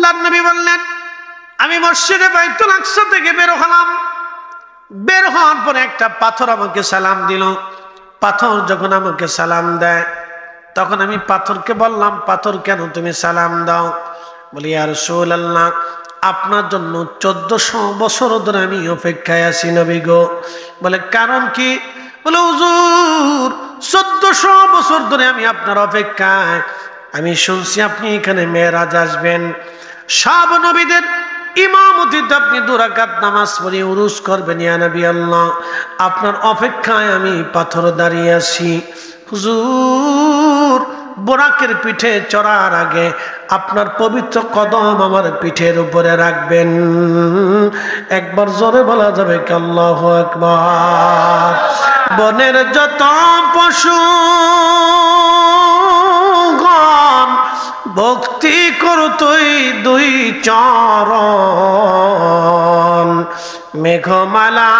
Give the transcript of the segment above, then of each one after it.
আল্লাহর নবী বললেন, আমি মসজিদে বাইতুল আকসা থেকে বের হলাম। বের হওয়ার পরে একটা পাথর আমাকে সালাম দিল। পাথর যখন আমাকে সালাম দেয়, তখন আমি পাথরকে বললাম, পাথর কেন তুমি সালাম দাও? বলি, ইয়া রাসূলুল্লাহ, আপনার জন্য 1400 বছর ধরে আমি অপেক্ষায় আছি নবী গো। বলে, কারণ কি? বলে, হুজুর 1400 বছর ধরে আমি আপনার অপেক্ষায়। আমি শুনছি আপনি এখানে মেরাজ আসবেন, সব নবীদের ইমামতিতে আপনি 2 রাকাত নামাজ পড়ে উরুস করবেন। ইয়া নবী আল্লাহ, আপনার অপেক্ষায় আমি পাথর দাঁড়িয়ে আছি। হুজুর, বোরাকের পিঠে চড়ার আগে আপনার পবিত্র কদম আমার পিঠের উপরে রাখবেন। একবার জোরে বলা যাবে কি আল্লাহু আকবার? বনের যত পশু ভক্তি করতই 2 চরণ, মেঘমালা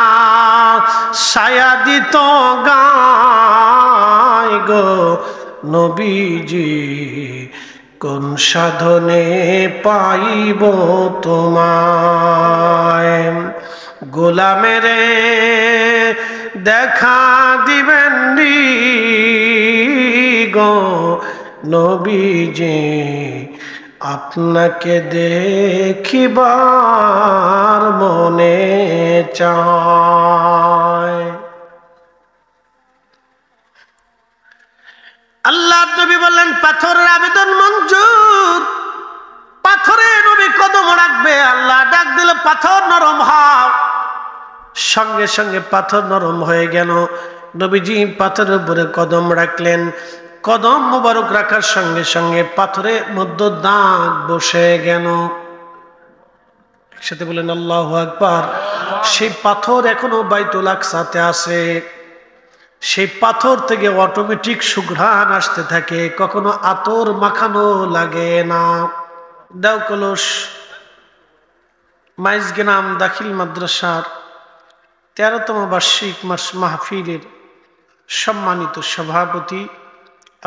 ছায়া দিত গায় গো নবীজি, কোন সাধনে পাইব তোমায়? গোলামেরে দেখা দিবেন গো নবীজি, আপনাকে দেখিবার মনে চায়। আল্লাহ নবী বললেন, পাথরের আবেদন মঞ্জুর। পাথরে নবী কদম রাখবে। আল্লাহ ডাক দিল, পাথর নরম হও। সঙ্গে সঙ্গে পাথর নরম হয়ে গেল। নবীজি পাথরের উপরে কদম রাখলেন। কদম মোবারক রাখার সঙ্গে সঙ্গে পাথরের মধ্যে দাগ বসে গেল। একসাথে বলেন আল্লাহু আকবার। সেই পাথর এখনো বাইতুল আকসাতে আছে। সেই পাথর থেকে অটোমেটিক সুঘ্রাণ আসতে থাকে, কখনো আতর মাখানো লাগে না। দাও কলস মাইজগ্রাম দাখিল মাদ্রাসার 13তম বার্ষিক মাহফিলের সম্মানিত সভাপতি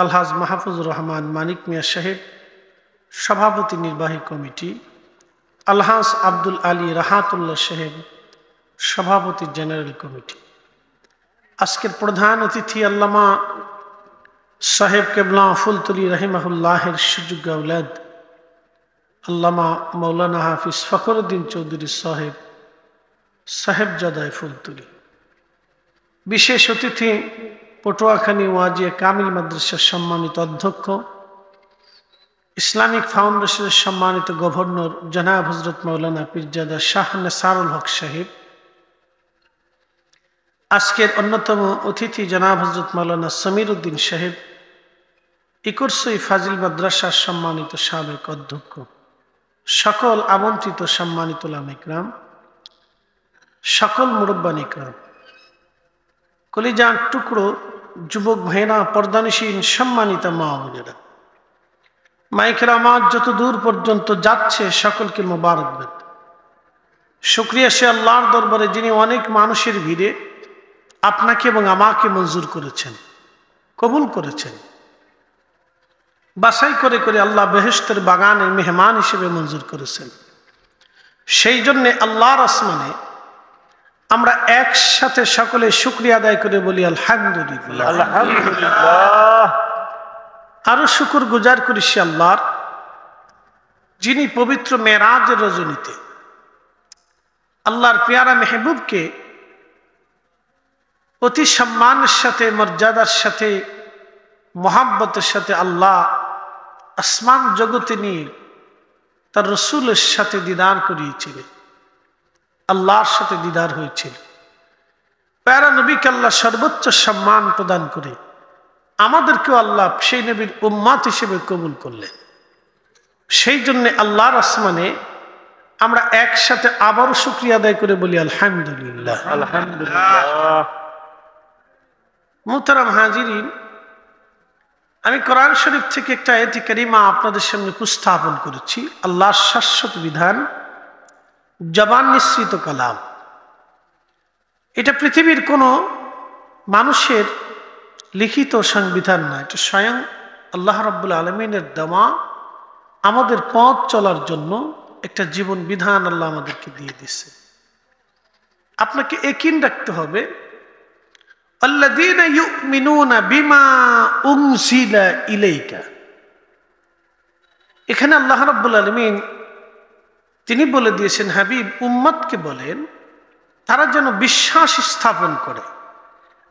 আলহাজ মাহফুজুর রহমান মানিক মিয়া সাহেব, সভাপতি নির্বাহী কমিটি আলহাজ আব্দুল আলী রাহাতুল্লাহ সাহেব, সভাপতি জেনারেল কমিটি। আজকের প্রধান অতিথি আল্লামা সাহেব কেবলা ফুলতলি রাহিমাহুল্লাহের সুযোগ্য আওলাদ আল্লামা মৌলানা হাফিজ ফখরুদ্দিন চৌধুরী সাহেব, সাহেবজাদায় ফুলতলি। বিশেষ অতিথি পটুয়াখালী ওয়াজিয়া কামিল মাদ্রাসার সম্মানিত অধ্যক্ষ, ইসলামিক ফাউন্ডেশনের সম্মানিত গভর্নর জনাব হযরত মাওলানা পীরজাদা শাহ নেসারুল হক সাহেব। আজকের অন্যতম অতিথি জনাব হযরত মাওলানা সমীর উদ্দিন সাহেব, ইকুরসই ফাজিল মাদ্রাসার সম্মানিত সাবেক অধ্যক্ষ, সকল আমন্ত্রিত সম্মানিত উলামা ইকরাম, সকল মুরব্বান ইকরাম, কলিজার টুকরো যুবক ভাইরা, পর্দানিশীন সম্মানিত মা বোনেরা, মাইকের আওয়াজ যত দূর পর্যন্ত যাচ্ছে সকলকে মোবারকবাদ। শুকরিয়া সে আল্লাহর দরবারে যিনি অনেক মানুষের ভিড়ে আপনাকে এবং আমাকে মঞ্জুর করেছেন, কবুল করেছেন, বাছাই করে করে আল্লাহ বেহেশতের বাগানের মেহমান হিসেবে মঞ্জুর করেছেন। সেই জন্যে আল্লাহর আসমানে আমরা একসাথে সকলে শুকরিয়া আদায় করে বলি আলহামদুলিল্লাহ। আলহামদুলিল্লাহ। আরো শুকর গুজার করি সে আল্লাহর, যিনি পবিত্র মেরাজের রজনীতে আল্লাহর পেয়ারা মেহবুবকে অতি সম্মানের সাথে, মর্যাদার সাথে, মোহাব্বতের সাথে আল্লাহ আসমান জগতে নিয়ে তার রসুলের সাথে দিদার করিয়েছিলেন, আল্লাহর সাথে দিদার হয়েছিল। প্যারা নবীকে আল্লাহ সর্বোচ্চ সম্মান প্রদান করে আমাদেরকেও আল্লাহ সেই নবীর উম্মাত হিসেবে কবুল করলেন। সেই জন্য আল্লাহর আসমানে আমরা একসাথে আবারও শুকরিয়া আদায় করে বলি আলহামদুলিল্লাহ। আলহামদুলিল্লাহ। মুহতারাম হাজিরিন, আমি কোরআন শরীফ থেকে একটা আয়াত কারিমা আপনাদের সামনে উপস্থাপন করেছি। আল্লাহর শাশ্বত বিধান, জবান নিঃসৃত কালাম। এটা পৃথিবীর কোনো মানুষের লিখিত সংবিধান না, এটা স্বয়ং আল্লাহ রাব্বুল আলামিনের দেওয়া আমাদের পথ চলার জন্য একটা জীবন বিধান আল্লাহ আমাদেরকে দিয়ে দিচ্ছে। আপনাকে ইয়াকিন রাখতে হবে, আল্লাযীনা ইউমিনুনা বিমা উনজিলা ইলাইকা। এখানে আল্লাহ রাব্বুল আলামিন তিনি বলে দিয়েছেন, হাবিব উম্মতকে বলেন তারা যেন বিশ্বাস স্থাপন করে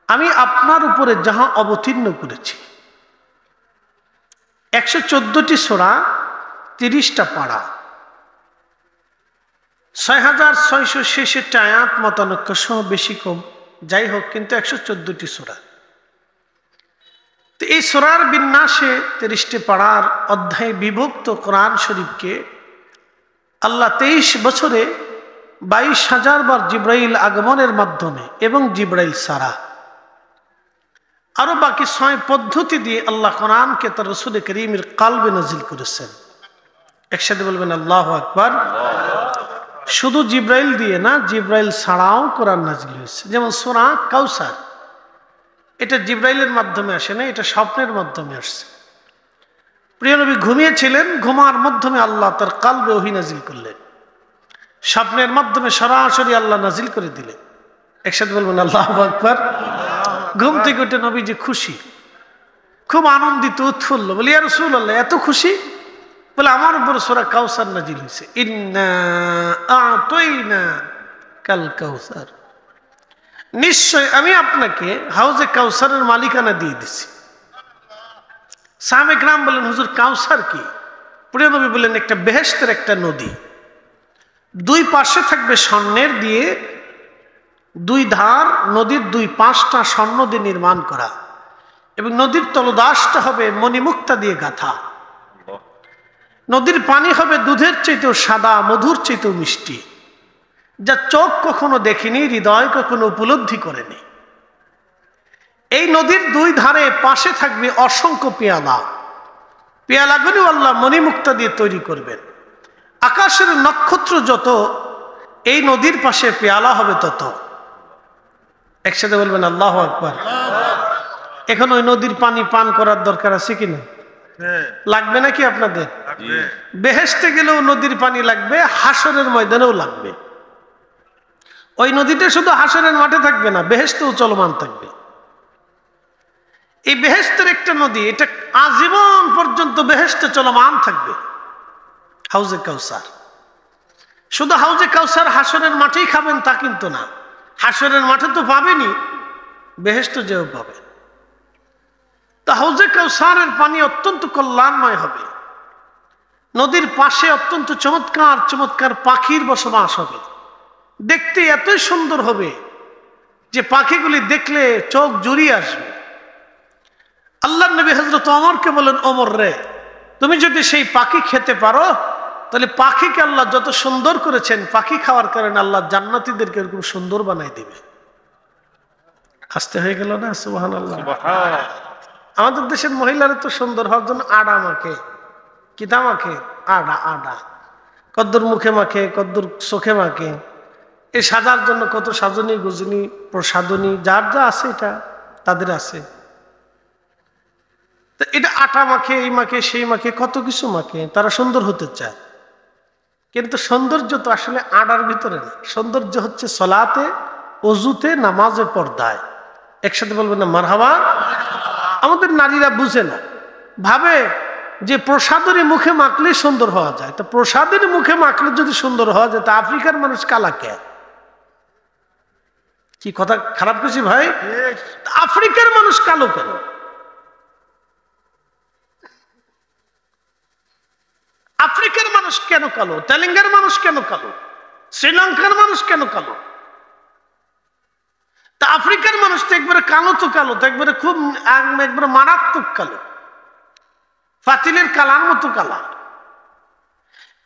আমি আপনার উপরে যাহা অবতীর্ণ করেছি। 114টি সূরা, 30টা পারা, 6666 আয়াত, মতানৈক্য সহ বেশি কম যাই হোক, কিন্তু 114টি সূরা। তো এই সূরার বিন্যাসে 30টি পাড়ার অধ্যায়ে বিভক্ত কোরআন শরীফকে আল্লাহ 23 বছরে 22,000 বার জিব্রাইল আগমনের মাধ্যমে এবং জিব্রাইল সারা আরো বাকি 6 পদ্ধতি দিয়ে আল্লাহ কোরআনকে তার রাসূল করিমের কলবে নাজিল করেছেন। একসাথে বলবেন আল্লাহু আকবার। শুধু জিব্রাইল দিয়ে না, জিব্রাইল ছাড়াও কোরআন নাজিল হয়েছে। যেমন সূরা কাউসার, এটা জিব্রাইলের মাধ্যমে আসে না, এটা স্বপ্নের মাধ্যমে আসছে। প্রিয় নবী ঘুমিয়েছিলেন, ঘুমার মাধ্যমে আল্লাহ তার কলবে ওহী নাজিল করলেন, স্বপ্নের মাধ্যমে সরাসরি আল্লাহ নাজিল করে দিলেন। একসাথে বলবেন আল্লাহু আকবার। ঘুম থেকে উঠে নবীজি খুশি, খুব আনন্দিত, উৎফুল্ল। বলি ইয়া রাসূলুল্লাহ এত খুশি? বলে আমার উপর সূরা কাউসার নাজিল হয়েছে, ইন্না আ'তাইনা কাল কাউসার, নিশ্চয় আমি আপনাকে হাউজে কাউসারের মালিকানা দিয়ে দিছি। সাহাবায়ে কেরাম বলেন হুজুর কাউসার কি? প্রিয় নবী বলেন একটা বেহেশতের একটা নদী, দুই পাশে থাকবে স্বর্ণের দিয়ে, দুই ধার, নদীর দুই পাশটা স্বর্ণ দিয়ে নির্মাণ করা, এবং নদীর তলদাসটা হবে মণিমুক্তা দিয়ে গাঁথা। নদীর পানি হবে দুধের চাইতেও সাদা, মধুর চাইতেও মিষ্টি, যা চোখ কখনো দেখেনি, হৃদয় কখনো উপলব্ধি করেনি। এই নদীর দুই ধারে পাশে থাকবে অসংখ্য পেয়ালা, পেয়ালাগুলো আল্লাহ মণিমুক্তা দিয়ে তৈরি করবেন। আকাশের নক্ষত্র যত, এই নদীর পাশে পেয়ালা হবে তত। একসাথে বলবেন আল্লাহু আকবার। এখন ওই নদীর পানি পান করার দরকার আছে কিনা? লাগবে নাকি আপনাদের? বেহেশতে গেলেও নদীর পানি লাগবে, হাসরের ময়দানেও লাগবে। ওই নদীটা শুধু হাসরের মাঠে থাকবে না, বেহেশতেও চলমান থাকবে। এই বেহেশতের একটা নদী, এটা আজীবন পর্যন্ত বেহেশতে চলমান থাকবে, হাউজে কাউসার। শুধু হাউজে কাউসার হাসরের মাঠেই খাবেন তা কিন্তু না, হাসরের মাঠে তো পাবেনই, বেহেশতে যেও পাবে। তা হাউজে কাউসারের পানি অত্যন্ত কল্যাণময় হবে। নদীর পাশে অত্যন্ত চমৎকার চমৎকার পাখির বসবাস হবে, দেখতে এতই সুন্দর হবে যে পাখিগুলি দেখলে চোখ জুড়িয়ে আসবে। আল্লাহ নবী হযরত ওমরকে বলেন, ওমর রে, তুমি যদি সেই পাখি খেতে পারো তাহলে পাখিকে আল্লাহ যত সুন্দর করেছেন, পাখি খাওয়ার কারণে আল্লাহ জান্নাতীদেরকে এরকম সুন্দর বানাই দিবে। আসতে হয়ে গেল না? সুবহানাল্লাহ। আমাদের দেশের মহিলারা তো সুন্দর হওয়ার জন্য আডা মাখে, কিতা মাখে? আডা। আডা কদ্দুর মুখে মাখে, কদ্দুর চোখে মাখে। এই সাজার জন্য কত সাজনী গুজনী প্রসাদনী যার যা আছে এটা তাদের আছে। এটা আটা মাখে, এই মাখে, সেই মাখে, কত কিছু মাখে, তারা সুন্দর হতে চায়। কিন্তু সৌন্দর্য তো আসলে আডার ভিতরে না, সৌন্দর্য হচ্ছে সলাতে, অজুতে, নামাজে, পর্দায়। একসাথে বলবেন না মারহাবা। আমাদের নারীরা বুঝে না, ভাবে যে প্রসাদের মুখে মাখলে সুন্দর হওয়া যায়। তো প্রসাদের মুখে মাখলে যদি সুন্দর হওয়া যায়, তা আফ্রিকার মানুষ কালা কে? কি কথা খারাপ করছি ভাই? আফ্রিকার মানুষ কালো কেন? আফ্রিকার মানুষ কেন কালো? তেলেঙ্গার মানুষ কেন কালো? শ্রীলঙ্কার মানুষ কেন কালো? তা আফ্রিকার মানুষ তো একবারে কালো, তো কালো তো একবারে খুব একবারে মারাত্মক কালো, ফাতিলের কালার মতো কালা।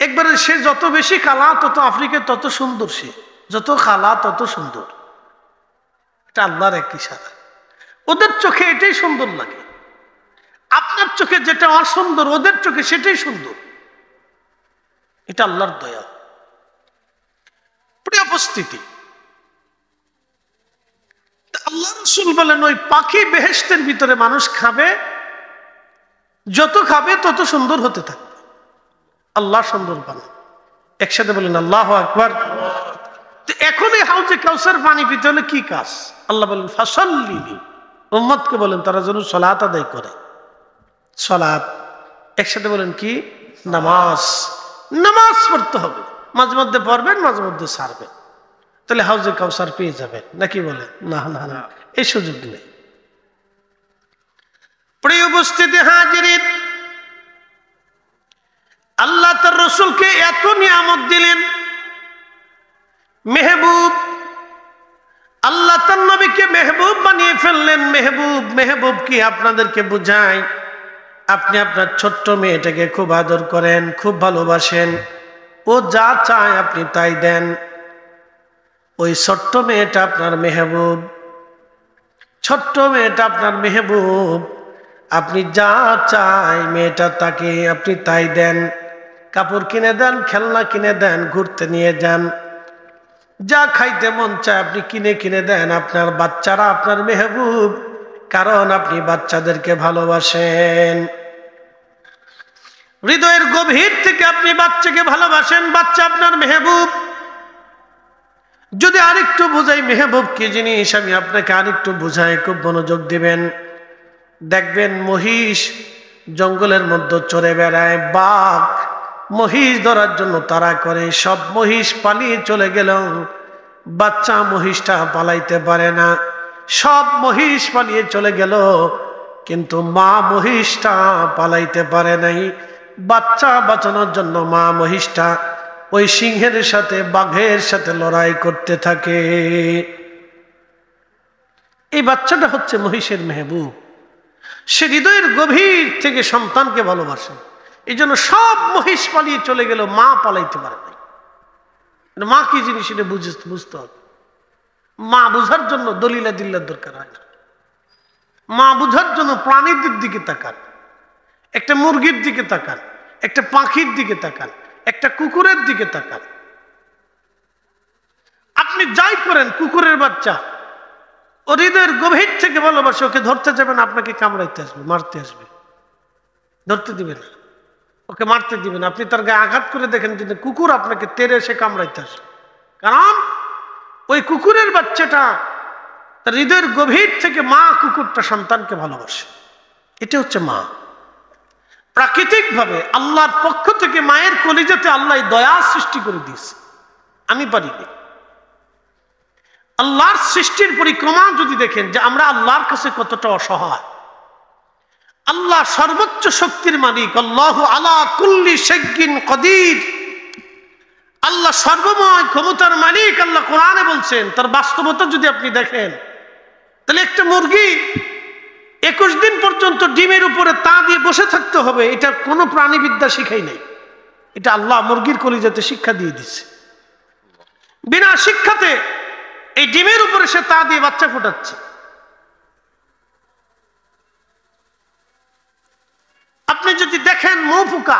একবারে সে যত বেশি কালা তত আফ্রিকা তত সুন্দর, সে যত কালা তত সুন্দর। এটা আল্লাহর এক ইশারা। ওদের চোখে এটাই সুন্দর লাগে। আপনার চোখে যেটা অসুন্দর, ওদের চোখে সেটাই সুন্দর। এটা আল্লাহর দয়া। প্রিয় উপস্থিতি, আল্লাহ রাসূল বলেন ওই পাখি বেহেশতের ভিতরে মানুষ খাবে, যত খাবে তত সুন্দর হতে থাকবে। আল্লাহ সুন্দর পানি। একসাথে বলেন আল্লাহু আকবার। তো এখন এই হাউজে কাউসার পানি পেতে হলে কি কাজ? আল্লাহ বলেন ফাসাল্লি, উম্মতকে বলেন তারা যেন সালাত আদায় করে। সালাত একসাথে বলেন কি? নামাজ। নামাজ পড়তে হবে, মাঝে মধ্যে পড়বেন, মাঝে মধ্যে ছাড়বেন, তাহলে হাউজে কাউসার পেয়ে যাবেন। নাকি বলেন? না না না, এই সুযোগ নেই। প্রিয় উপস্থিতি হাজিরিন, আল্লাহ তার রাসূলকে এত নিয়ামত দিলেন, মেহবুব, আল্লাহ তার নবীকে মেহবুব বানিয়ে ফেললেন। মেহবুব, মেহবুব কি আপনাদেরকে বুঝায়? আপনি আপনার ছোট্ট মেয়েটাকে খুব আদর করেন, খুব ভালোবাসেন, ও যা চায় আপনি তাই দেন। ওই ছোট্ট মেয়েটা আপনার মেহবুব, ছোট্ট মেয়েটা আপনার মেহবুব। আপনি যা চায় মেয়েটা তাকে আপনি তাই দেন। কাপড় কিনে দেন, খেলনা কিনে দেন, ঘুরতে নিয়ে যান, যা খাইতে মন চায় আপনি কিনে কিনে দেন। আপনার বাচ্চারা আপনার মেহবুব, কারণ আপনি বাচ্চাদেরকে ভালোবাসেন। হৃদয়ের গভীর থেকে আপনি বাচ্চাকে ভালোবাসেন, বাচ্চা আপনার মেহবুব। যদি আরেকটু বুঝাই মেহবুব কি জিনিস, আমি আপনাকে আরেকটু বুঝাই, খুব মনোযোগ দিবেন। দেখবেন মহিষ জঙ্গলের মধ্যে চড়ে বেড়ায়, বাঘ মহিষ ধরার জন্য তাড়া করে, সব মহিষ পালিয়ে চলে গেল, বাচ্চা মহিষটা পালাইতে পারে না। সব মহিষ পালিয়ে চলে গেল, কিন্তু মা মহিষটা পালাইতে পারে নাই। বাচ্চা বাঁচানোর জন্য মা মহিষটা ওই সিংহের সাথে, বাঘের সাথে লড়াই করতে থাকে। এই বাচ্চাটা হচ্ছে মহিষের মেহবুব। সে হৃদয়ের গভীর থেকে সন্তানকে ভালোবাসে, এই জন্য সব মহিষ পালিয়ে চলে গেল, মা পালাইতে পারে নাই। মা কি জিনিস এটা বুঝতে হবে। মা বুঝার জন্য দলিলা দিল্লার দরকার হয় না। মা বুঝার জন্য প্রাণীদের দিকে তাকান, একটা মুরগির দিকে তাকান, একটা পাখির দিকে তাকান, একটা কুকুরের দিকে তাকান। আপনি যাই করেন, কুকুরের বাচ্চা ও হৃদয়ের গভীর থেকে ভালোবাসে, ওকে ধরতে যাবেন, আপনাকে কামড়াইতে আসবে, মারতে আসবে, ধরতে দিবে না, ওকে মারতে দিবেন। আপনি তার গায়ে আঘাত করে দেখেন, কিন্তু কুকুর আপনাকে তেড়ে এসে কামড়াইতে আসবে, কারণ ওই কুকুরের বাচ্চাটা তার হৃদয়ের গভীর থেকে মা কুকুরটা সন্তানকে ভালোবাসে। এটা হচ্ছে মা। প্রাকৃতিক ভাবে আল্লাহর পক্ষ থেকে মায়ের কলিজাতে আল্লাহ দয়া সৃষ্টি করে দিয়েছে, আমি পারিনি। আল্লাহর সৃষ্টির পরিক্রমা যদি দেখেন যে আমরা আল্লাহর কাছে কতটা অসহায়। আল্লাহ সর্বোচ্চ শক্তির মালিক, আল্লাহু আলা কুল্লি শাইইন কাদির। আল্লাহ সর্বময় ক্ষমতার মালিক। আল্লাহ কোরআনে বলছেন, তার বাস্তবতা যদি আপনি দেখেন, তাহলে একটা মুরগি 21 দিন পর্যন্ত ডিমের উপরে তা দিয়ে বসে থাকতে হবে, এটা কোনো প্রাণীবিদ্যা শিখাই নাই। এটা আল্লাহ মুরগির কলিজাতে শিক্ষা দিয়ে দিচ্ছে। বিনা শিক্ষাতে এই ডিমের উপরে সে তা দিয়ে বাচ্চা ফোটাচ্ছে। আপনি যদি দেখেন মৌ পোকা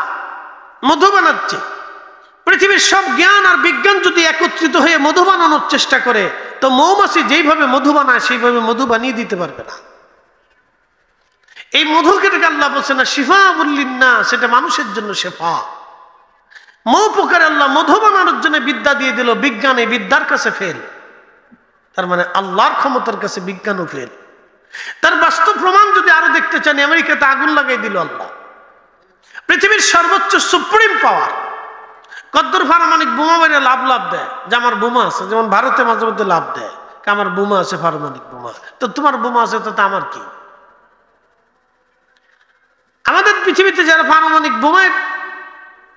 মধু বানাচ্ছে, পৃথিবীর সব জ্ঞান আর বিজ্ঞান যদি একত্রিত হয়ে মধু বানানোর চেষ্টা করে, তো মৌমাছি যেইভাবে মধু বানায় সেইভাবে মধু বানিয়ে দিতে পারবে না। এই মধুকে আল্লাহ বলছে না শিফা বললিন, সেটা মানুষের জন্য শেফা। মৌ পোকার আল্লাহ মধু বানানোর জন্য বিদ্যা দিয়ে দিল, বিজ্ঞান এই বিদ্যার কাছে ফেল। তার মানে আল্লাহর ক্ষমতার কাছে বিজ্ঞানও ফেল। তার বাস্তব প্রমাণ যদি আরো দেখতে চান, আমেরিকাতে আগুন লাগাই দিল আল্লাহ। পৃথিবীর সর্বোচ্চ সুপ্রিম পাওয়ার কদ্দুর পারমাণবিক বোমা মেরে লাভ দেয়, যে আমার বোমা আছে। যেমন ভারতে মাঝে মধ্যে লাভ দেয়, আমার বোমা আছে, পারমাণবিক বোমা। তো তোমার বোমা আছে, তো আমার কি? আমাদের পৃথিবীতে যারা পারমাণবিক বোমার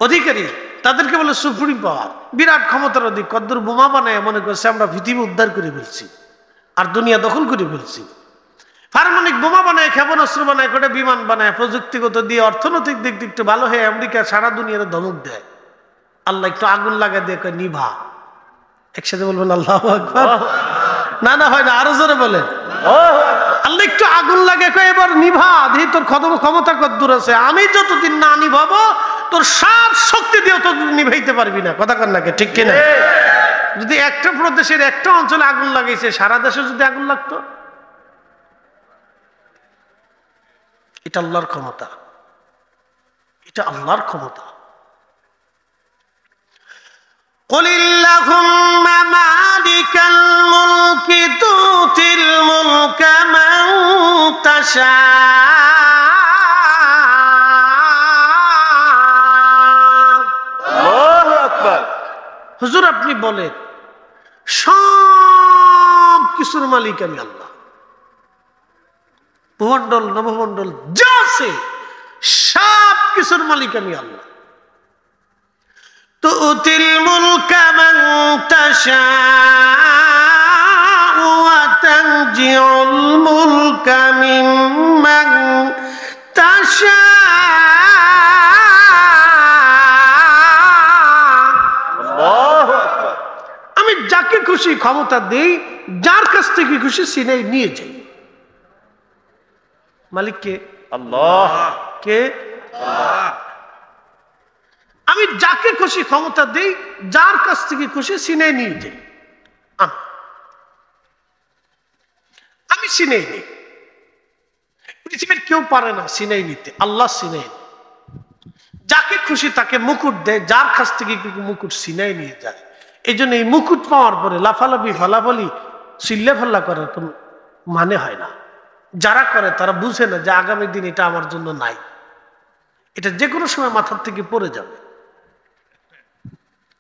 অধিকারী, তাদেরকে বলে সুপ্রিম পাওয়ার, বিরাট ক্ষমতার অধিক। কদ্দুর বোমা বানায় মনে করছে আমরা পৃথিবী উদ্ধার করে ফেলছি আর দুনিয়া দখল করে ফেলছি। পারমাণবিক বোমা বানায়, ক্ষেপণাস্ত্র বানায়, কটা বিমান বানায়, প্রযুক্তিগত দিয়ে অর্থনৈতিক দিক দিয়ে একটু ভালো হয়ে আমেরিকা সারা দুনিয়ার ধমক দেয়। আল্লাহ একটু আগুন লাগা দিয়ে নিভা। একসাথে বলবেন আল্লাহু আকবার। না না হয় না, আরো জোরে বলেন। আল্লাহ একটু আগুন লাগে, এবার নিভা, দেখি তোর ক্ষমতা কদ্দূর আছে। আমি যতদিন না নিভাবো, তোর সব শক্তি দিয়ে ততদিন নিভাইতে পারবি না। কথা কন নাকি, ঠিক কিনা? যদি একটা প্রদেশের একটা অঞ্চলে আগুন লাগাইছে, সারা দেশে যদি আগুন লাগতো, এটা আল্লাহর ক্ষমতা, এটা আল্লাহর ক্ষমতা। قل اللهم مالك الملك تؤتي الملك من تشاء আল্লাহু আকবার। হুজুর আপনি বলেন সব কিছুর মালিক আমি আল্লাহ, ভূমণ্ডল নবমণ্ডল যা আছে সব কিছুর মালিক আমি আল্লাহ। তুতিল মুলকা মান তাশাউ ওয়া তানজিউল মুলকা মিম্মান তাশাউ। আমি যাকে খুশি ক্ষমতা দেই, যার কাছ থেকে খুশি সিনাই নিয়ে যাই। মালিক কে? আল্লাহ। কে? আমি যাকে খুশি ক্ষমতা দেই, যার কাছ থেকে খুশি সিনাই নিয়ে যাই। আমি সিনাই নেই, পৃথিবীর কেউ পারে না সিনাই নিতে, আল্লাহ সিনাই। যাকে খুশি তাকে মুকুট দেয়, যার কাছ থেকে মুকুট সিনাই নিয়ে যায়। এই জন্য এই মুকুট পাওয়ার পরে লাফালাফি ফালাফালি চিল্লে ফাল্লা করার কোন মানে হয় না। যারা করে তারা বুঝে না যে আগামী দিন এটা আমার জন্য নাই, এটা যে কোনো সময় মাথার থেকে পড়ে যাবে।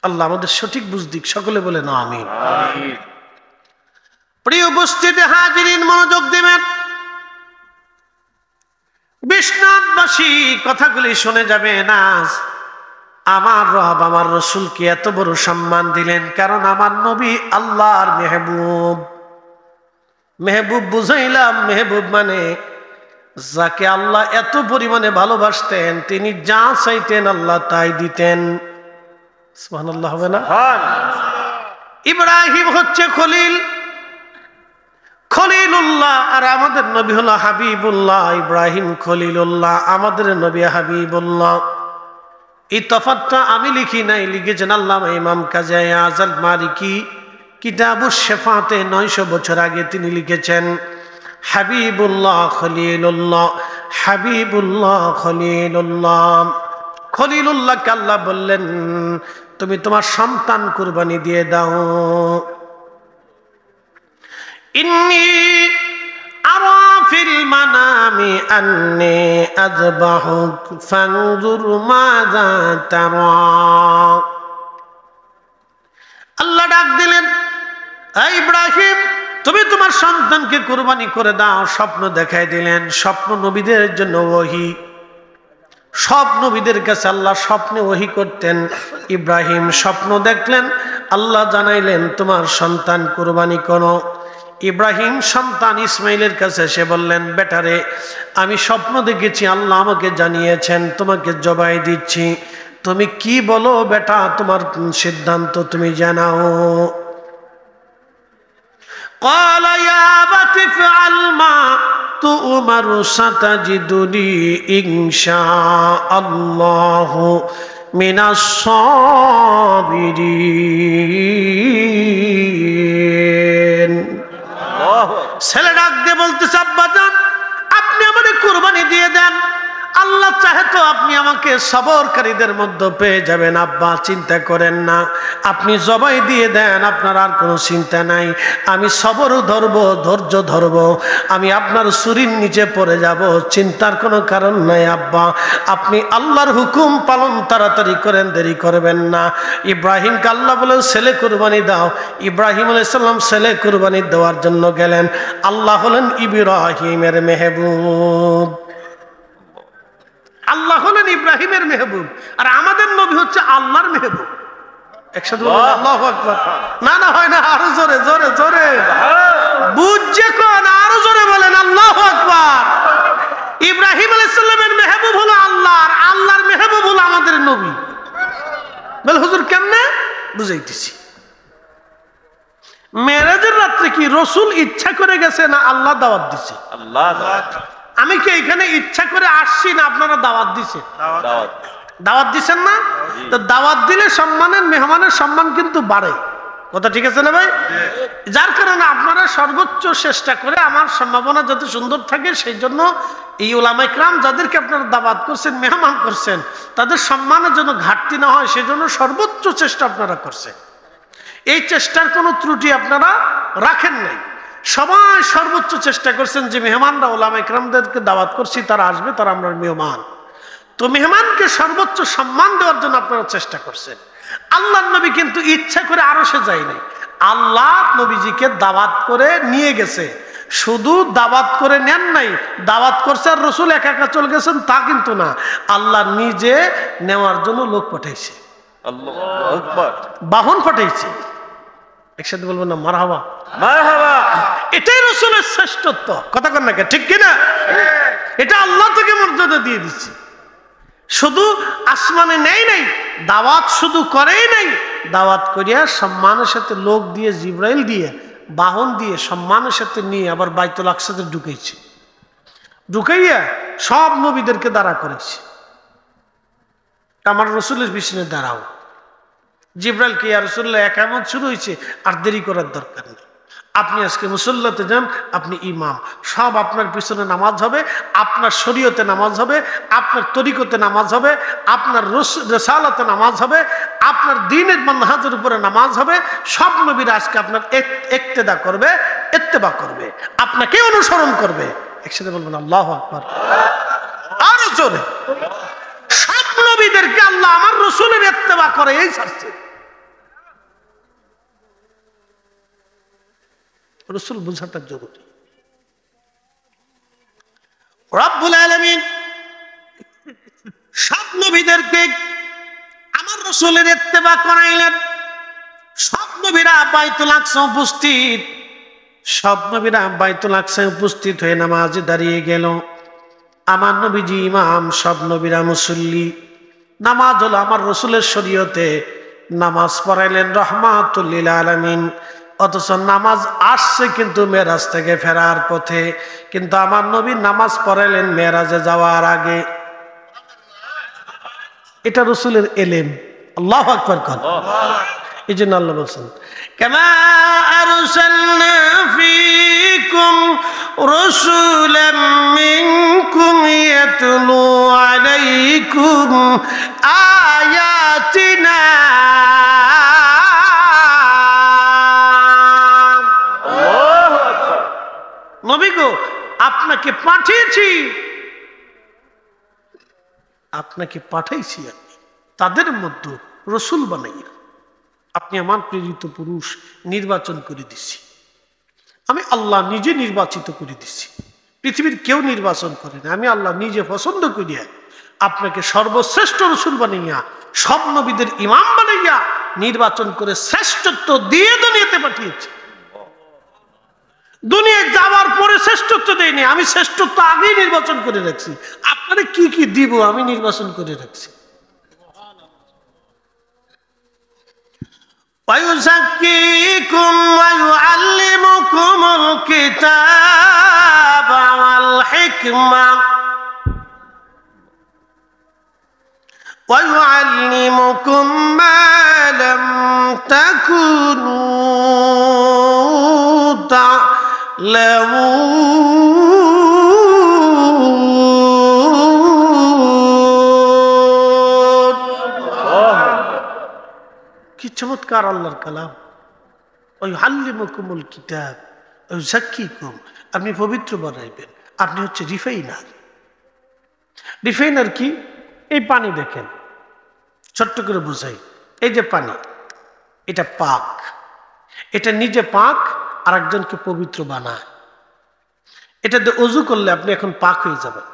আল্লাহ আমাদের সঠিক বুঝ দিক, সকলে বলে না আমিন। প্রিয় উপস্থিতি হাজিরিন, মনোযোগ দিবেন। বিশ্বনাথবাসী কথাগুলি শুনে যাবে না। আমার রব আমার রসুলকে এত বড় সম্মান দিলেন কারণ আমার নবী আল্লাহর মেহবুব। মেহবুব বুঝাইলাম, মেহবুব মানে যাকে আল্লাহ এত পরিমাণে ভালোবাসতেন, তিনি যা চাইতেন আল্লাহ তাই দিতেন। সুবহানাল্লাহ হবে না? ইব্রাহিম হচ্ছে খলিল, খলিলুল্লাহ, আর আমাদের নবী হলো হাবিবুল্লাহ। ইব্রাহিম খলিলুল্লাহ, আমাদের নবী হাবিবুল্লাহ। এই তফাৎটা আমি লিখি নাই, লিখেছেন আল্লামা ইমাম কাজী আযাদ মালিকি কিতাবুশ শিফাতে 900 বছর আগে তিনি লিখেছেন হাবিবুল্লাহ খলিলুল্লাহ, হাবিবুল্লাহ খলিলুল্লাহ। খলিলুল্লাহকে আল্লাহ বললেন তুমি তোমার সন্তান কুরবানি দিয়ে দাও। ইন্নী আরা ফিল মানামি আন্নী আযবাহুক ফানজুর মাযা তারা। আল্লাহ ডাক দিলেন, এই ইব্রাহিম তুমি তোমার সন্তানকে কুরবানি করে দাও। স্বপ্ন দেখাই দিলেন। স্বপ্ন নবীদের জন্য ওহী, সব নবীদের কাছে আল্লাহ স্বপ্নে ওহী করতেন। ইব্রাহিম স্বপ্ন দেখলেন, আল্লাহ জানাইলেন তোমার সন্তান কুরবানি করো। ইব্রাহিম সন্তান ইসমাইলের কাছে এসে বললেন, বেটারে আমি স্বপ্ন দেখেছি, আল্লাহ আমাকে জানিয়েছেন তোমাকে জবাই দিচ্ছি, তুমি কি বলো বেটা, তোমার সিদ্ধান্ত তুমি জানাও। قال يا أبت افعل ما تؤمر ستجدني إن شاء الله من الصابرين। ছেলে ডাক দিয়ে বলতেছে, আব্বাজান আপনি আমাদের কুরবানি দিয়ে দেন, আল্লাহ চাহে তো আপনি আমাকে সবরকারীদের মধ্যে পেয়ে যাবেন। আব্বা চিন্তা করেন না, আপনি জবাই দিয়ে দেন, আপনার আর কোনো চিন্তা নাই। আমি সবর ধরবো, ধৈর্য ধরবো, আমি আপনার ছুরির নিচে পড়ে যাব, চিন্তার কোনো কারণ নাই। আব্বা আপনি আল্লাহর হুকুম পালন তাড়াতাড়ি করেন, দেরি করবেন না। ইব্রাহিমকে আল্লাহ বলেন ছেলে কুরবানি দাও। ইব্রাহিম আলাইহিস সালাম ছেলে কুরবানি দেওয়ার জন্য গেলেন। আল্লাহ হলেন ইব্রাহিমের মেহবুব, আল্লাহ হলেন ইব্রাহিমের মেহবুব, আর আমাদের নবী হচ্ছে আল্লাহর মেহবুব। একসাথে বলুন আল্লাহু আকবার। না না হয় না, আরো জোরে জোরে জোরে বুঝছে কোন, আরো জোরে বলেন আল্লাহু আকবার। ইব্রাহিম আলাইহিস সালামের মেহবুব হলো আল্লাহ, আর আল্লাহর মেহবুব হলো আমাদের নবী। বল হুজুর কেমনে? বুঝাইতেছি। মেরাজের রাত্রে কি রাসূল ইচ্ছা করে গেছে না আল্লাহ দাওয়াত দিছে? আল্লাহ দাওয়াত। আমি কি এখানে ইচ্ছা করে আসছি না আপনারা দাওয়াত দিছেন? দাওয়াত দিছেন না? তো দাওয়াত দিলে সম্মানের মেহমানের সম্মান কিন্তু বাড়ে। কথা ঠিক আছে না ভাই? যার কারণে আপনারা সর্বোচ্চ চেষ্টা করে আমার সম্ভাবনা যাতে সুন্দর থাকে সেই জন্য এই উলামা ইকরাম যাদেরকে আপনারা দাওয়াত করছেন, মেহমান করছেন, তাদের সম্মানের জন্য ঘাটতি না হয় সেজন্য সর্বোচ্চ চেষ্টা আপনারা করছেন। এই চেষ্টার কোনো ত্রুটি আপনারা রাখেন নাই। সবাই সর্বোচ্চ চেষ্টা করছেন যে মেহমানরা উলামা ইকরামদেরকে দাওয়াত করছি, তারা আসবে, তারা আমরা মেহমান। তো মেহমানকে সর্বোচ্চ সম্মান দেওয়ার জন্য আপনারা চেষ্টা করছেন। আল্লাহ নবী কিন্তু ইচ্ছা করে আরশে যায় নাই, আল্লাহ নবীজিকে দাওয়াত করে নিয়ে গেছে। শুধু দাওয়াত করে নেন নাই, দাওয়াত করছে আর রসুল একা একা চলে গেছেন তা কিন্তু না, আল্লাহ নিজে নেওয়ার জন্য লোক পাঠাইছে, আল্লাহু আকবার, বাহন পাঠাইছে। একসাথে বলবো না মারহাবা? মারহাবা। এটাই রসুলের শ্রেষ্ঠত্ব, কথা কন না ঠিক কিনা? এটা আল্লাহ থেকে মর্যাদা দিয়ে দিচ্ছে। শুধু আসমানে নেই নাই, দাওয়াত শুধু করেই নাই, দাওয়াত করিয়া সম্মানের সাথে লোক দিয়ে, জিব্রাইল দিয়ে, বাহন দিয়ে সম্মানের সাথে নিয়ে আবার বাইতুল আকসাতে ঢুকাইছে। ঢুকাইয়া সব নবীদেরকে দাঁড়া করেছে, আমার রসুলের পিছনে দাঁড়াও। জিব্রাইলকে ইয়া রাসূলুল্লাহ একামত শুরু হয়েছে, আর দেরি করার দরকার নেই, আপনি আজকে মুসল্লাতে যান, আপনি ইমাম, সব আপনার পিছনে নামাজ হবে, আপনার শরীয়তে নামাজ হবে, আপনার তরিকতে নামাজ হবে, আপনার রিসালাতে নামাজ হবে, আপনার দ্বীনের মানহাজের উপরে নামাজ হবে। সব নবীরা আজকে আপনার ইক্তেদা করবে, ইত্তেবা করবে, আপনাকে অনুসরণ করবে। একসাথে বলবেন আল্লাহু আকবার, আরো জোরে। সব নবীদেরকে আল্লাহ আমার রাসূলের ইত্তেবা করে এই ছাড়ছে। রাসূল বুঝাটা জরুরি। রব্বুল আলামিন সব নবীদেরকে আমার রাসূলের ইত্তেবা করাইলেন। সব নবীরা বাইতুল আকসা উপস্থিত, সব নবীরা বাইতুল আকসা উপস্থিত হয়ে নামাজে দাঁড়িয়ে গেল। আমার নবীজি ইমাম, সব নবীরা মুসল্লি। নামাজ হলো আমার রাসূলের শরীয়তে, নামাজ পড়াইলেন রাহমাতুল লিল আলামিন। অথচ নামাজ আসছে কিন্তু মেরাজ থেকে ফেরার পথে, কিন্তু আমার নবী নামাজ পড়াইলেন মেরাজে যাওয়ার আগে। এটা রাসূলের এলেম। আল্লাহু আকবার কোন। এই জন্য আল্লাহ বলছেন কামা আরসালনা ফীকুম রাসূলাম মিনকুম ইয়াতলু আলাইকুম আয়াতিনা। নবী গো, আপনাকে পাঠিয়েছি, আপনাকে পাঠাইছি আমি তাদের মধ্যে রসুল বানাইয়া। আপনি আমার প্রেরিত পুরুষ, নির্বাচন করে দিছি আমি, আল্লাহ নিজে নির্বাচিত করে দিছি। পৃথিবীর কেউ নির্বাচন করে না, আমি আল্লাহ নিজে পছন্দ করিয়া আপনাকে সর্বশ্রেষ্ঠ রসুল বানাইয়া, সব নবীদের ইমাম বানাইয়া নির্বাচন করে শ্রেষ্ঠত্ব দিয়ে দুনিয়াতে পাঠিয়েছি। দুনিয়ায় যাওয়ার পরে শ্রেষ্ঠত্ব দেয়নি, আমি শ্রেষ্ঠত্ব আগেই নির্বাচন করে রাখছি। আপনারা কি কি দিব আমি নির্বাচন করে রাখছি। وَيُزَكِّيكُمْ وَيُعَلِّمُكُمُ الْكِتَابَ وَالْحِكْمَةَ وَيُعَلِّمُكُم مَّا لَمْ تَكُونُوا تعلمون। কি চমৎকার আল্লাহর কালাম। ওয়াইউআল্লিমুকুমুল কিতাব ওয়াইউযাক্কিকুম, আপনি পবিত্র বানাইবেন। আপনি হচ্ছে রিফাইনার। রিফাইনার কি? এই পানি দেখেন, ছোট্ট করে বুঝাই। এই যে পানি, এটা পাক, এটা নিজে পাক, আর একজনকে পবিত্র বানায়। এটা দিয়ে ওযু করলে আপনি এখন পাক হয়ে যাবেন।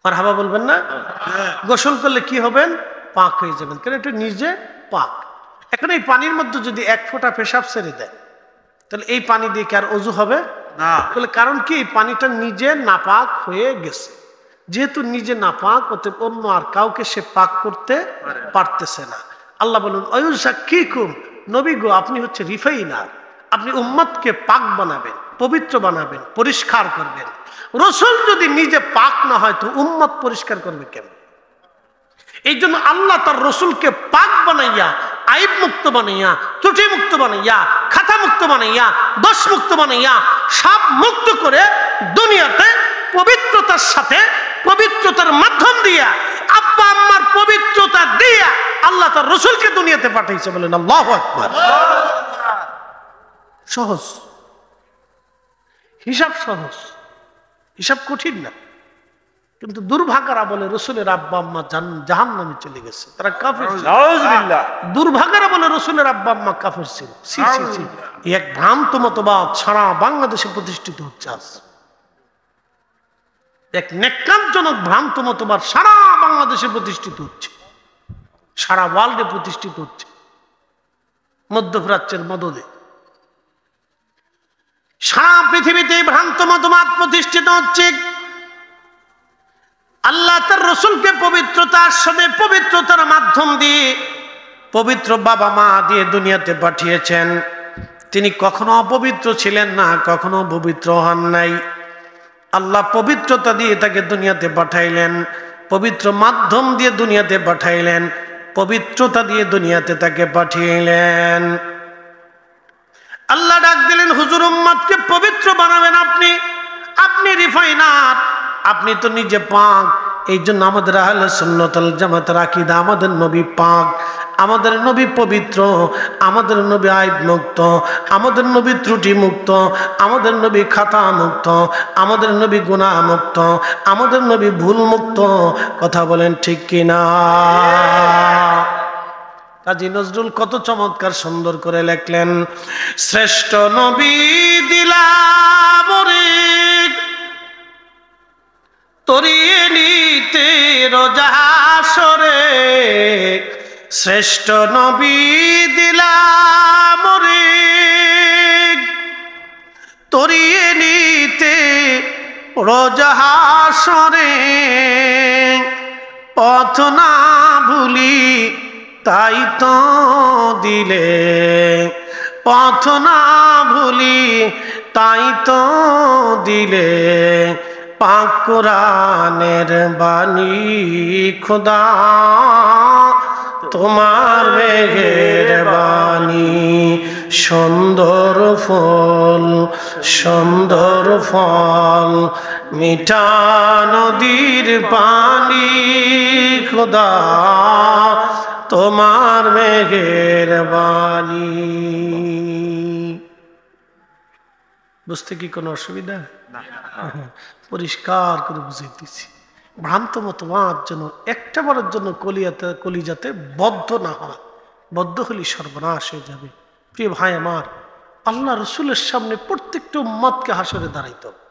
মারহাবা বলবেন না? গোসল করলে কি হবেন? পাক হয়ে যাবেন, কারণ এটা নিজে পাক। এখন এই পানির মধ্যে যদি এক ফোঁটা পেশাব ছেড়ে দেয়, তাহলে এই পানি দিয়ে কি আর ওযু হবে না? তাহলে কারণ কি? এই পানিটা নিজে নাপাক হয়ে গেছে। যেহেতু নিজে নাপাক, অতএব অন্য আর কাউকে সে পাক করতে পারতেছে না। আল্লাহ বলুন ওয়াইউযাক্কিকুম, নবী গো আপনি হচ্ছে রিফাইনার, আপনি উম্মতকে পাক বানাবেন, পবিত্র বানাবেন, পরিষ্কার করবেন। রাসূল যদি নিজে পাক না হয় তো উম্মত পরিষ্কার করবে কেন? এই জন্য আল্লাহ তার রাসূলকে পাক বানাইয়া আইব মুক্ত বানাইয়া, ত্রুটি মুক্ত বানাইয়া, খাতা মুক্ত বানাইয়া, দোষ মুক্ত বানাইয়া, সব মুক্ত করে দুনিয়াতে পবিত্রতার সাথে, পবিত্রতার মাধ্যম দিয়া, আব্বা আম্মার পবিত্রতা দিয়া আল্লাহ তার রসুলকে দুনিয়াতে পাঠাইছে। বলেন আল্লাহু আকবার। সহজ হিসাব, সহজ হিসাব, কঠিন না। কিন্তু দুর্ভাগারা বলে রসুলের আব্বা আম্মা জাহান্নামে চলে গেছে, তারা কাফের। দুর্ভাগারা বলে রসুলের আব্বা আম্মা কাফের ছিল। এক ভ্রান্ত মতবাদ সারা বাংলাদেশে প্রতিষ্ঠিত হচ্ছে আজ। এক নেকামজনক ভ্রান্ত মতবাদ সারা বাংলাদেশে প্রতিষ্ঠিত হচ্ছে, সারা ওয়ার্ল্ডে প্রতিষ্ঠিত হচ্ছে মধ্যপ্রাচ্যের মদদে। সারা পৃথিবীতে ভ্রান্ত মতবাদ প্রতিষ্ঠিত হচ্ছে। আল্লাহ তার রসুলকে পবিত্রতার সাথে, পবিত্রতার মাধ্যম দিয়ে, পবিত্র বাবা মা দিয়ে দুনিয়াতে পাঠিয়েছেন। তিনি কখনো অপবিত্র ছিলেন না, কখনো পবিত্র হন নাই। আল্লাহ পবিত্রতা দিয়ে তাকে দুনিয়াতে পাঠাইলেন, পবিত্র মাধ্যম দিয়ে দুনিয়াতে পাঠাইলেন, পবিত্রতা দিয়ে দুনিয়াতে তাকে পাঠিয়েলেন। আল্লাহ ডাক দিলেন, হুজুর উম্মতকে পবিত্র বানাবেন আপনি, আপনি রিফাইনার, আপনি তো নিজে পাক। এই জন্য আমাদের আহলে সুন্নাত ওয়াল জামাতের আকীদা, আমাদের নবী পাক, আমাদের নবী পবিত্র, আমাদের নবী আইব মুক্ত, আমাদের নবী ত্রুটি মুক্ত, আমাদের নবী খাতা মুক্ত, আমাদের নবী গুনাহ মুক্ত, আমাদের নবী ভুল মুক্ত। কথা বলেন ঠিক কিনা? কাজী নজরুল কত চমৎকার সুন্দর করে লেখলেন, শ্রেষ্ঠ নবী দিলাম রে তরিয়ে নিতে রোজা হাসরে, শ্রেষ্ঠ নবী দিলাম রে তরিয়ে নিতে রোজা হাসরে, পথ না ভুলি তাই তো দিলে, পথ না ভুলি তাই তো দিলে, পাক কোরআনের বাণী খোদা তোমার মেঘের বাণী, সুন্দর ফুল সুন্দর ফল, মিঠা নদীর পানি খোদা তোমার মেঘের বাণী। বুঝতে কি কোনো অসুবিধা? পরিষ্কার করে বুঝাইতেছি। ভ্রান্ত মতবাদ যেন একটা বারের জন্য কলিজাতে বদ্ধ না হয়, বদ্ধ হলে সর্বনাশ হয়ে যাবে। প্রিয় ভাই আমার, আল্লাহ রসুলের সামনে প্রত্যেকটা উম্মতকে হাসরে দাঁড়াইতে হবে।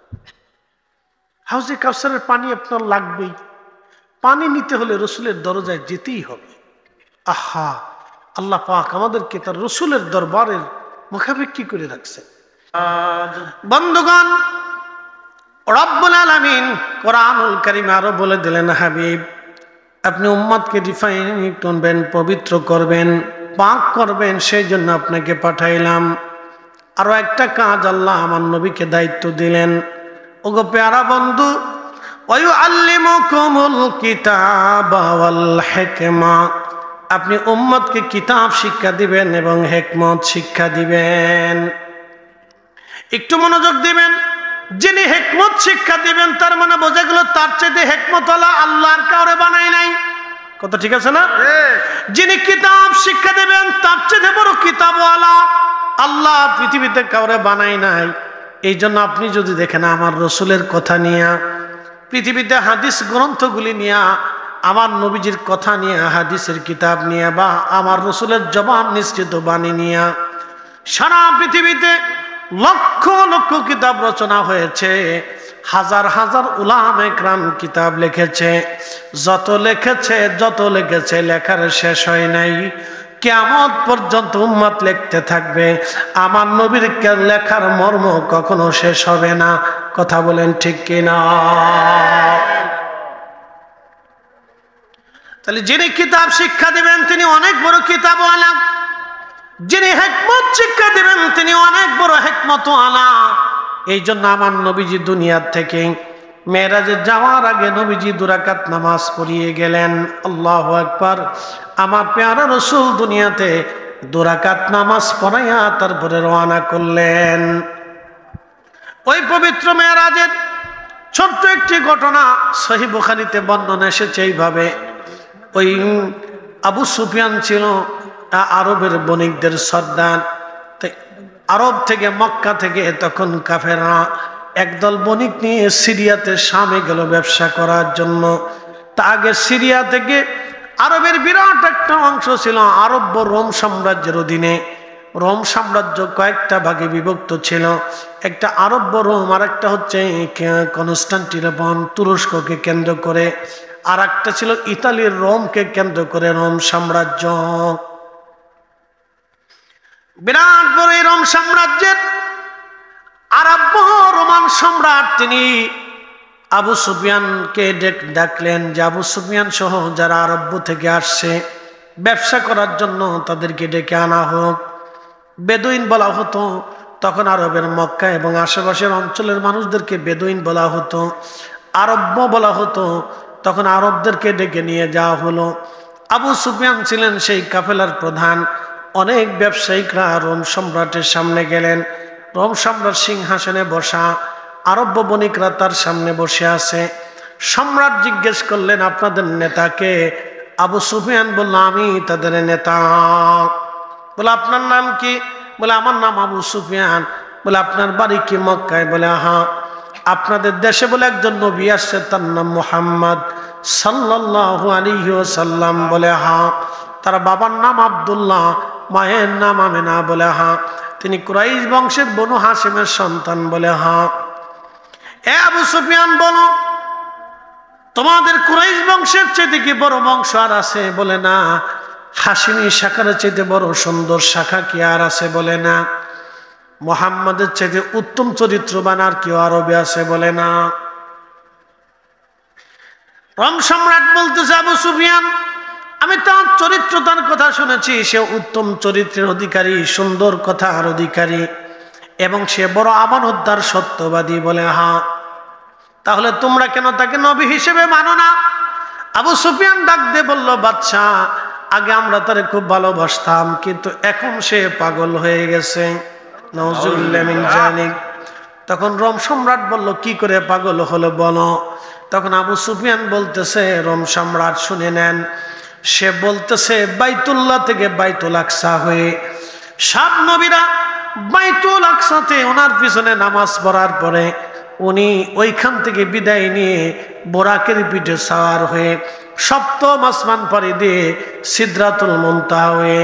হাউজে কাউসারের পানি আপনার লাগবেই, পানি নিতে হলে রসুলের দরজায় যেতেই হবে। আহা, আল্লাহ পাক আমাদেরকে তার রসুলের দরবারের মুখাপেক্ষী করে রাখছেন। বন্ধুগণ, রব্বুল আলামিন কোরআনুল কারীমে আরো বলে দিলেন, হাবিব আপনি উম্মতকে রিফাইন করবেন, পবিত্র করবেন, পাক করবেন, সেই জন্য আপনাকে পাঠাইলাম। আরো একটা কাজ আল্লাহ আমার নবীকে দায়িত্ব দিলেন। ওগো পেয়ারা বন্ধু, ওয়ায়ুআল্লিমুকুমুল কিতাবা ওয়াল হিকমা, আপনি উম্মতকে কিতাব শিক্ষা দিবেন এবং হিকমত শিক্ষা দিবেন। একটু মনোযোগ দিবেন। যিনি হিকমত শিক্ষা দিবেন তার মানে বোঝা গেল তার চাইতে হিকমতওয়ালা আল্লাহর কাউরে বানাই নাই। কত ঠিক আছে না? যিনি কিতাব শিক্ষা দিবেন তার চাইতে বড় কিতাবওয়ালা আল্লাহ পৃথিবীতে কাউরে বানাই নাই। এই জন্য আপনি যদি দেখেন আমার রসুলের কথা নিয়ে, পৃথিবীতে হাদিস গ্রন্থগুলি নিয়ে, আমার নবীজির কথা নিয়ে, হাদিসের কিতাব নিয়ে, বা আমার রসুলের জবান নিশ্চিত বাণী নিয়ে সারা পৃথিবীতে লক্ষ লক্ষ কিতাব রচনা হয়েছে। হাজার হাজার উলামা ইকরাম কিতাব লিখেছে। যত লিখেছে লেখার শেষ হয় নাই। কিয়ামত পর্যন্ত উম্মত লিখতে থাকবে। আমার নবীর লেখার মর্ম কখনো শেষ হবে না। কথা বলেন ঠিক কিনা? তাহলে যিনি কিতাব শিক্ষা দিবেন তিনি অনেক বড় কিতাবওয়ালা, যিনি হিকমত শিক্ষা দিবেন তিনি অনেক বড় হিকমতওয়ালা। এই জন্য আমার নবীজি দুনিয়ার থেকে মেরাজে যাওয়ার আগে নবীজি 2 রাকাত নামাজ পড়িয়ে গেলেন। আল্লাহু আকবার। আমার পেয়ারা রাসূল দুনিয়াতে 2 রাকাত নামাজ পড়াইয়া তারপরে রওনা করলেন। ওই পবিত্র মেরাজের ছোট্ট একটি ঘটনা সহিহ বুখারীতে বর্ণনা এসেছে এইভাবে। ওই আবু সুফিয়ান ছিল আরবের বণিকদের সর্দার। আরব থেকে মক্কা থেকে তখন কাফেররা একদল বণিক নিয়ে সিরিয়াতে শামে গেল ব্যবসা করার জন্য। তা আগে সিরিয়া থেকে আরবের বিরাট একটা অংশ ছিল আরব রোম সাম্রাজ্যের অধীনে। রোম সাম্রাজ্য কয়েকটা ভাগে বিভক্ত ছিল। একটা আরব রোম, আর একটা হচ্ছে কনস্টান্টিনোপল তুরস্ককে কেন্দ্র করে, আর একটা ছিল ইতালির রোমকে কেন্দ্র করে রোম সাম্রাজ্য। বিরাট বড় এই রোম সাম্রাজ্যের আরব রোমান সম্রাট তিনি আবু সুফিয়ানকে ডাকলেন যে আবু সুফিয়ান সহ যারা আরব থেকে আসছে ব্যবসা করার জন্য তাদেরকে ডেকে আনা হোক। বেদুইন বলা হতো তখন আরবের মক্কা এবং আশেপাশের অঞ্চলের মানুষদেরকে বেদুইন বলা হতো, আরব্য বলা হতো। তখন আরবদেরকে ডেকে নিয়ে যাওয়া হলো। আবু সুফিয়ান ছিলেন সেই কাফেলার প্রধান। অনেক ব্যবসায়িকরা রোম সম্রাটের সামনে গেলেন। রোম সম্রাট সিংহাসনে বসা, আরব বণিকরা তার সামনে বসে আছে। সম্রাট জিজ্ঞেস করলেন আপনাদের নেতাকে? আবু সুফিয়ান বলল আমি তাদের নেতা। বলে আপনার নাম কি? বলে আমার নাম আবু সুফিয়ান। বলে আপনার বাড়ি কি মক্কায়? বলে হ্যাঁ। আপনাদের দেশে বলে একজন নবী আসছে তার নাম মুহাম্মদ সাল্লাল্লাহু আলাইহি ওয়াসাল্লাম? বলে হ্যাঁ। তার বাবার নাম আব্দুল্লাহ, মায়ের নাম আমিনা? বলে হ্যাঁ। তিনি কুরাইশ বংশের বনু হাশিমের সন্তান? বলে হ্যাঁ। এ আবু সুফিয়ান বলো তোমাদের কুরাইশ বংশের চেয়ে কি বড় বংশ আর আছে? বলে না। হাশিমি শাখার চেয়ে বড় সুন্দর শাখা কি আর আছে? বলে না। মুহাম্মাদের চেয়ে উত্তম চরিত্রবান আর কেউ আরবে আছে? বলে না। রোম সম্রাট বলতেছে আবু সুফিয়ান আমি তার চরিত্রতার কথা শুনেছি, সে উত্তম চরিত্রের অধিকারী, সুন্দর কথার অধিকারী এবং সে বড় আমানতদার, সত্যবাদী। বলে হ্যাঁ। তাহলে তোমরা কেন তাকে নবী হিসেবে মানো না? আবু সুফিয়ান ডাক দিয়ে বলল বাদশাহ আগে আমরা তারে খুব ভালোবাসতাম, কিন্তু এখন সে পাগল হয়ে গেছে। নাউজুবিল্লাহ মিন যালিক। তখন রোম সম্রাট বলল কি করে পাগল হলো বলো। তখন আবু সুফিয়ান বলতেছে রোম সম্রাট শুনে নেন। সে বলতেছে বাইতুল্লাহ থেকে বাইতুল আকসা হয়ে সব নবীরা বাইতুল আকসাতে ওনার পিছনে নামাজ পড়ার পরে উনি ওইখান থেকে বিদায় নিয়ে বোরাকের পিঠে সাওয়ার হয়ে সপ্তম আসমান পাড়ি দিয়ে সিদরাতুল মুনতাহা হয়ে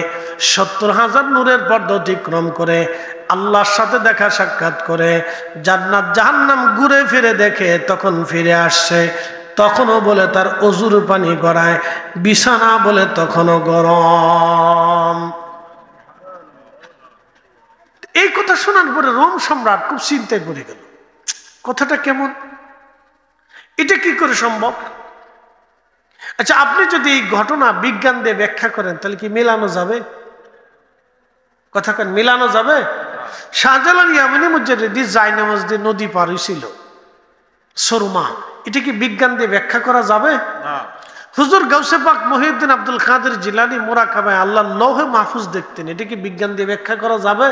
৭০,০০০ নূরের পর্দা অতিক্রম করে আল্লাহর সাথে দেখা সাক্ষাৎ করে জান্নাত জাহান্নাম ঘুরে ফিরে দেখে তখন ফিরে আসছে। তখনও বলে তার অজুর পানি গড়ায়, বিছানা বলে তখনও গরম। এই কথা শোনার পরে রোম সম্রাট খুব চিন্তায় পড়ে গেল, কথাটা কেমন, এটা কি করে সম্ভব? আচ্ছা আপনি যদি এই ঘটনা বিজ্ঞান দিয়ে ব্যাখ্যা করেন তাহলে কি মেলানো যাবে? কথা কেন মেলানো যাবে? শাহজালাল ইয়ামানি মুজাদ্দিদ জায়নামাজ দিয়ে নদী পার হয়েছিল সুরমা, এটা কি বিজ্ঞান দিয়ে ব্যাখ্যা করা যাবে? হুজুর গাউসে পাক মহিউদ্দিন আব্দুল কাদের জিলানী মুরাকাবায় আল্লাহ লৌহে মাহফুজ দেখতেন, এটা কি বিজ্ঞান দিয়ে ব্যাখ্যা করা যাবে?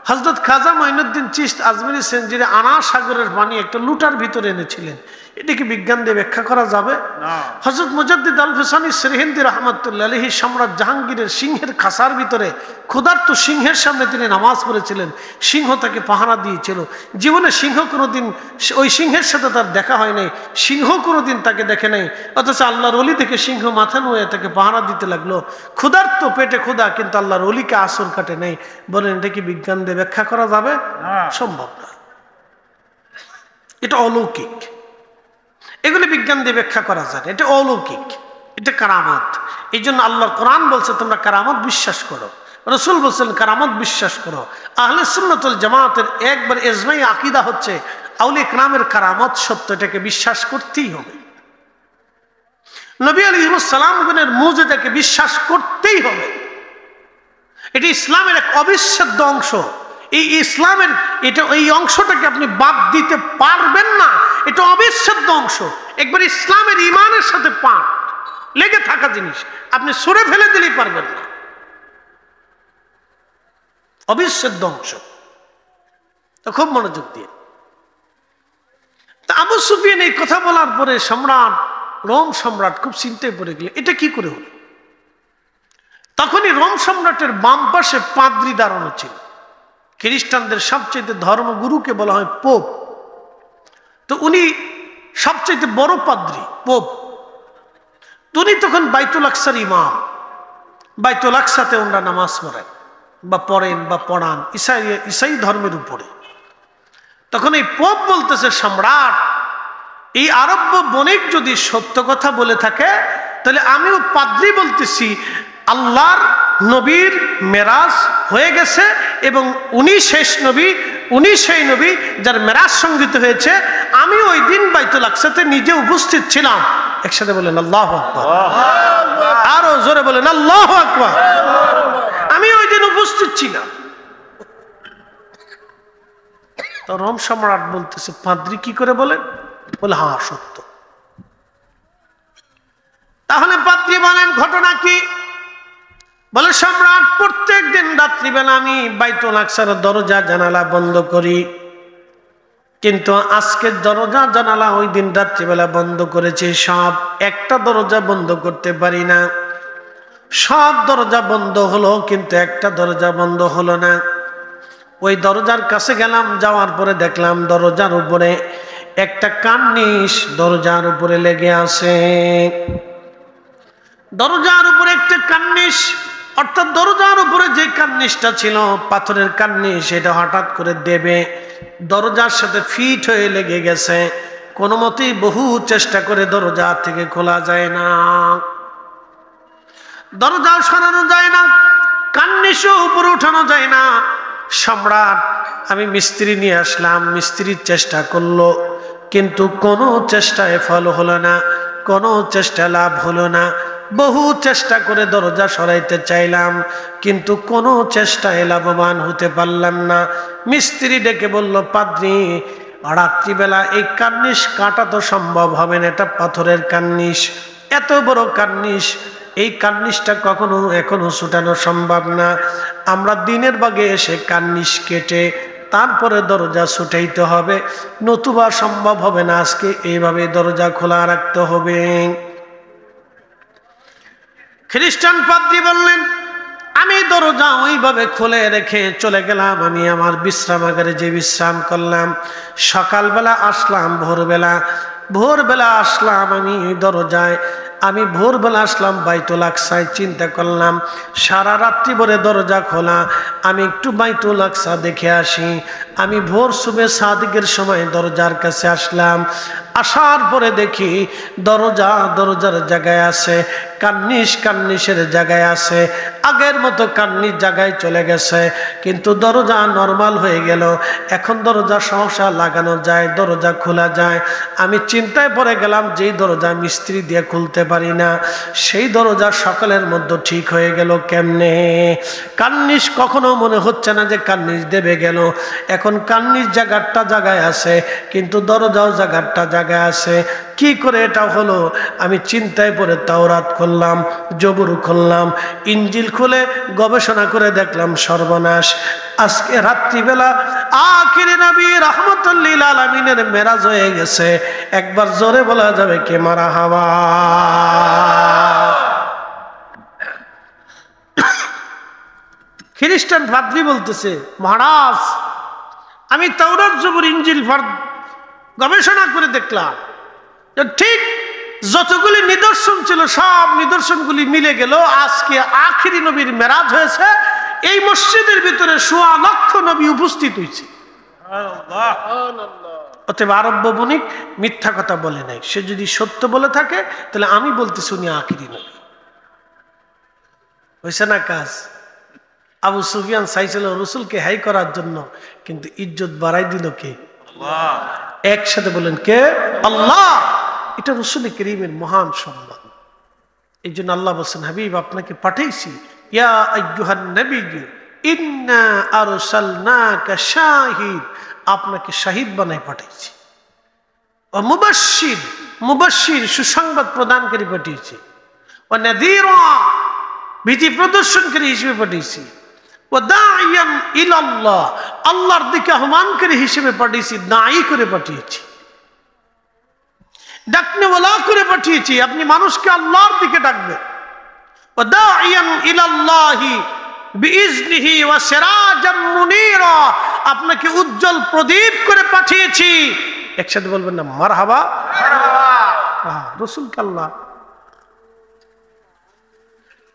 হযরত খাজা মঈনুদ্দিন চিশত আজমিরি সেনজিরে আনা সাগরের পানি একটা লুটার ভিতরে এনেছিলেন, এটা কি বিজ্ঞান দিয়ে ব্যাখ্যা করা যাবে? হযরত মুজাদ্দিদ আল ফিসানি সিরহিন্দি রাহমাতুল্লাহ আলাইহি সম্রাট জাহাঙ্গীরের সিংহের খাসার ভিতরে ক্ষুধার্ত সিংহের সামনে তিনি নামাজ পড়েছিলেন, সিংহ তাকে পাহারা দিয়েছিল। জীবনে সিংহ কোনোদিন ওই সিংহের সাথে তার দেখা হয় নাই, সিংহ কোনোদিন তাকে দেখে নাই, অথচ আল্লাহর ওলি থেকে সিংহ মাথা নুয়ে তাকে পাহারা দিতে লাগলো। ক্ষুধার্ত পেটে ক্ষুধা, কিন্তু আল্লাহর ওলিকে আসর কাটে নাই। বলেন এটা কি বিজ্ঞান দিয়ে ব্যাখ্যা করা যাবে? সম্ভব না, এটা অলৌকিক। এগুলি বিজ্ঞান দিয়ে ব্যাখ্যা করা যায়, এটা অলৌকিক, এটা কারামত। এই জন্য আল্লাহর কোরআন বলছে তোমরা কারামত বিশ্বাস করো, রাসূল বলছেন কারামত বিশ্বাস করো। আহলে সুন্নাত ওয়াল জামাতের একবার ইজমাই আকীদা হচ্ছে আউলিয়া কিরামের কারামত সত্য, এটাকে বিশ্বাস করতেই হবে। নবী আলাইহিস সালামের মুজিজাকে বিশ্বাস করতেই হবে, এটি ইসলামের এক অবিচ্ছেদ্য অংশ। এই ইসলামের এটা এই অংশটাকে আপনি বাদ দিতে পারবেন না, এটা অবিচ্ছেদ্য অংশ, একবার ইসলামের ইমানের সাথে পাঠ লেগে থাকা জিনিস, আপনি সরে ফেলে দিলেই পারবেন না, অবিচ্ছেদ্য অংশ। তো খুব মনোযোগ দিয়ে আবু সুফিয়ান এই কথা বলার পরে সম্রাট, রোম সম্রাট খুব চিন্তায় পড়ে গেল, এটা কি করে হলো। তখনই রোম সম্রাটের বাম পাশে পাদ্রী দাঁড়ানো ছিল, খ্রিস্টানদের সবচেয়ে ধর্মগুরুকে বলা হয় পোপ। তো উনি সবচেয়ে বড় পাদ্রী, পোপ। উনি তখন বাইতুল আকসার ইমাম, বাইতুল আকসাতে ওনারা নামাজ পড়েন বা পড়েন বা পড়ান ইসাই ধর্মের উপরে। তখন এই পোপ বলতেছে, সম্রাট, এই আরব্য বণিক যদি সত্য কথা বলে থাকে তাহলে আমিও পাদ্রী বলতেছি আল্লাহর নবীর মেরাজ হয়ে গেছে এবং উনি শেষ নবী, উনি সেই নবী যার মেরাজ সংগীত হয়েছে। আমি ওই দিন বাইতুল আকসাতে নিজে উপস্থিত ছিলাম। একসাথে বলেন আল্লাহু আকবার, আরো জোরে বলেন আল্লাহু আকবার। আমি ওই দিন উপস্থিত ছিলাম। তো রোম সম্রাট বলতেছে, পাদ্রী কি করে বলেন? বলে হ্যাঁ সত্য। তাহলে পাদ্রী বলেন ঘটনা কি? বলে সম্রাট, প্রত্যেক দিন রাত্রিবেলা আমি বাইতুল আকসার দরজা জানালা বন্ধ করি, কিন্তু আজকের দরজা জানালা ওই দিন রাত্রিবেলা বন্ধ করেছি, সব একটা দরজা বন্ধ করতে পারি না। সব দরজা বন্ধ হলো কিন্তু একটা দরজা বন্ধ হলো না। ওই দরজার কাছে গেলাম, যাওয়ার পরে দেখলাম দরজার উপরে একটা কার্নিশ দরজার উপরে লেগে আছে। দরজার উপরে একটা কার্নিশ, অর্থাৎ দরজার উপরে যে কার্নিশটা ছিল পাথরের কার্নিশ, এটা হঠাৎ করে দেবে দরজার সাথে ফিট হয়ে লেগে গেছে। কোনো মতেই বহু চেষ্টা করে দরজা থেকে খোলা যায় না, দরজা সরানো যায় না, কার্নিশও উপরে উঠানো যায় না। সম্রাট, আমি মিস্ত্রি নিয়ে আসলাম, মিস্ত্রির চেষ্টা করলো কিন্তু কোনো চেষ্টায় ফল হলো না, কোনো চেষ্টা লাভ হলো না। বহু চেষ্টা করে দরজা সরাইতে চাইলাম কিন্তু কোনো চেষ্টায় লাভবান হতে পারলাম না। মিস্ত্রি ডেকে বলল, পাদ্রী, রাত্রিবেলা এই কার্নিশ কাটা তো সম্ভব হবে না, এটা পাথরের কার্নিশ, এত বড় কার্নিশ, এই কার্নিশটা এখনো ছুটানো সম্ভব না। আমরা দিনের ভাগে এসে কার্নিশ কেটে তারপরে দরজা ছুটাইতে হবে, নতুবা সম্ভব হবে না, আজকে এইভাবে দরজা খোলা রাখতে হবে। খ্রিস্টান পাদ্রী বললেন, আমি দরজা ওইভাবে খুলে রেখে চলে গেলাম। আমি আমার বিশ্রামাগারে যে বিশ্রাম করলাম, সকালবেলা আসলাম, ভোরবেলা আসলাম আমি দরজায়, আমি ভোরবেলা আসলাম বাইতুল আকসায়, চিন্তা করলাম সারা রাত্রি ভরে দরজা খোলা, আমি একটু বাইতুল আকসা দেখে আসি। আমি ভোর সুবে সাদিকের সময় দরজার কাছে আসলাম, আসার পরে দেখি দরজার জায়গায় আছে, কার্নিশের জায়গায় আছে, আগের মতো কার্নিশ জায়গায় চলে গেছে, কিন্তু দরজা নরমাল হয়ে গেল। এখন দরজা সহসা লাগানো যায়, দরজা খোলা যায়। আমি চিন্তায় পড়ে গেলাম, যেই দরজা মিস্ত্রি দিয়ে খুলতে পারি না সেই দরজা সকালের মধ্যে ঠিক হয়ে গেল কেমনে? কার্নিশ কখনো মনে হচ্ছে না যে কার্নিশ দেবে গেল, এখন কার্নিশ জায়গায় আছে কিন্তু দরজাও জায়গায় আছে, কি করে এটা হলো? আমি চিন্তায় পড়ে তাওরাত খুললাম, জবুর খুললাম, ইঞ্জিল খুলে গবেষণা করে দেখলাম সর্বনাশ, আজকে রাত্রিবেলা আখিরি নবী রাহমাতুল লিল আলামিনের মেরাজ হয়ে গেছে। একবার জোরে বলা যাবে কে মারহাবা? খ্রিস্টান পাদ্রী বলতেছে, মহারাজ, আমি তাওরাত জবুর ইঞ্জিল গবেষণা করে দেখলাম ঠিক যতগুলি নিদর্শন ছিল সব নিদর্শনগুলি মিলে গেল, আজকে আখিরি নবীর মেরাজ হয়েছে। এই মসজিদের ভিতরে ১৬ লক্ষ নবী উপস্থিত হয়েছে। অতএব আরব্য বণিক মিথ্যা কথা বলে নাই, সে যদি সত্য বলে থাকে তাহলে আমি বলতেছি উনি আখিরি নবী। হয়েছে না কাজ? আবু সুফিয়ান চাইছিল রসুলকে হাই করার জন্য, কিন্তু ইজ্জত বাড়াই দিল কে? একসাথে বলেন কে? আল্লাহ। এটা রসুল করিমের মহান সম্মান। এই জন্য আল্লাহ বলছেন, হাবিব, আপনাকে পাঠাইছি, ইয়া আইয়ুহান নবিয়্যু ইন্না আরসালনাকা শাহিদ, আপনাকে শাহিদ বানাই পাঠাইছি। ও মুবাশশির, মুবাশশির সুসংবাদ প্রদানকারী পাঠিয়েছি, ও নাযীরা ভীতি প্রদর্শনকারী হিসেবে পাঠিয়েছি, ও দাঈয়ান ইলাল্লাহ আল্লাহর দিকে আহ্বানকারী হিসেবে পাঠিয়েছি, দাঈ করে পাঠিয়েছি, ডাকনেওয়ালা করে পাঠিয়েছি। আপনি মানুষকে আল্লাহর দিকে ডাকবেন। ও দাঈয়ান ইলাল্লাহি বিইজনিহি ওয়া সিরাজাম মুনীরা, আপনাকে উজ্জ্বল প্রদীপ করে পাঠিয়েছি। একসাথে বলবেন না মারহাবা? মারহাবা। রাসূলকে আল্লাহ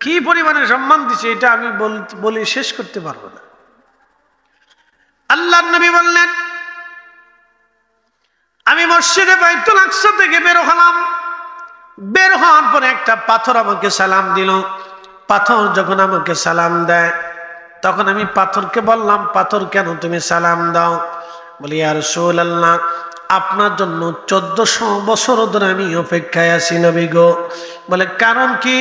কি পরিমাণে সম্মান দিছে এটা আমি বলে শেষ করতে পারবো না। আল্লাহর নবী বললেন, আমি মসজিদে বাইতুল আকসা থেকে বের হলাম, বের হওয়ার পরে একটা পাথর আমাকে সালাম দিল। পাথর যখন আমাকে সালাম দেয় তখন আমি পাথরকে বললাম, পাথর কেন তুমি সালাম দাও? বলি, ইয়া রাসূলুল্লাহ, আপনার জন্য 1400 বছর ধরে আমি অপেক্ষায় আছি নবী গো। বলে, কারণ কি?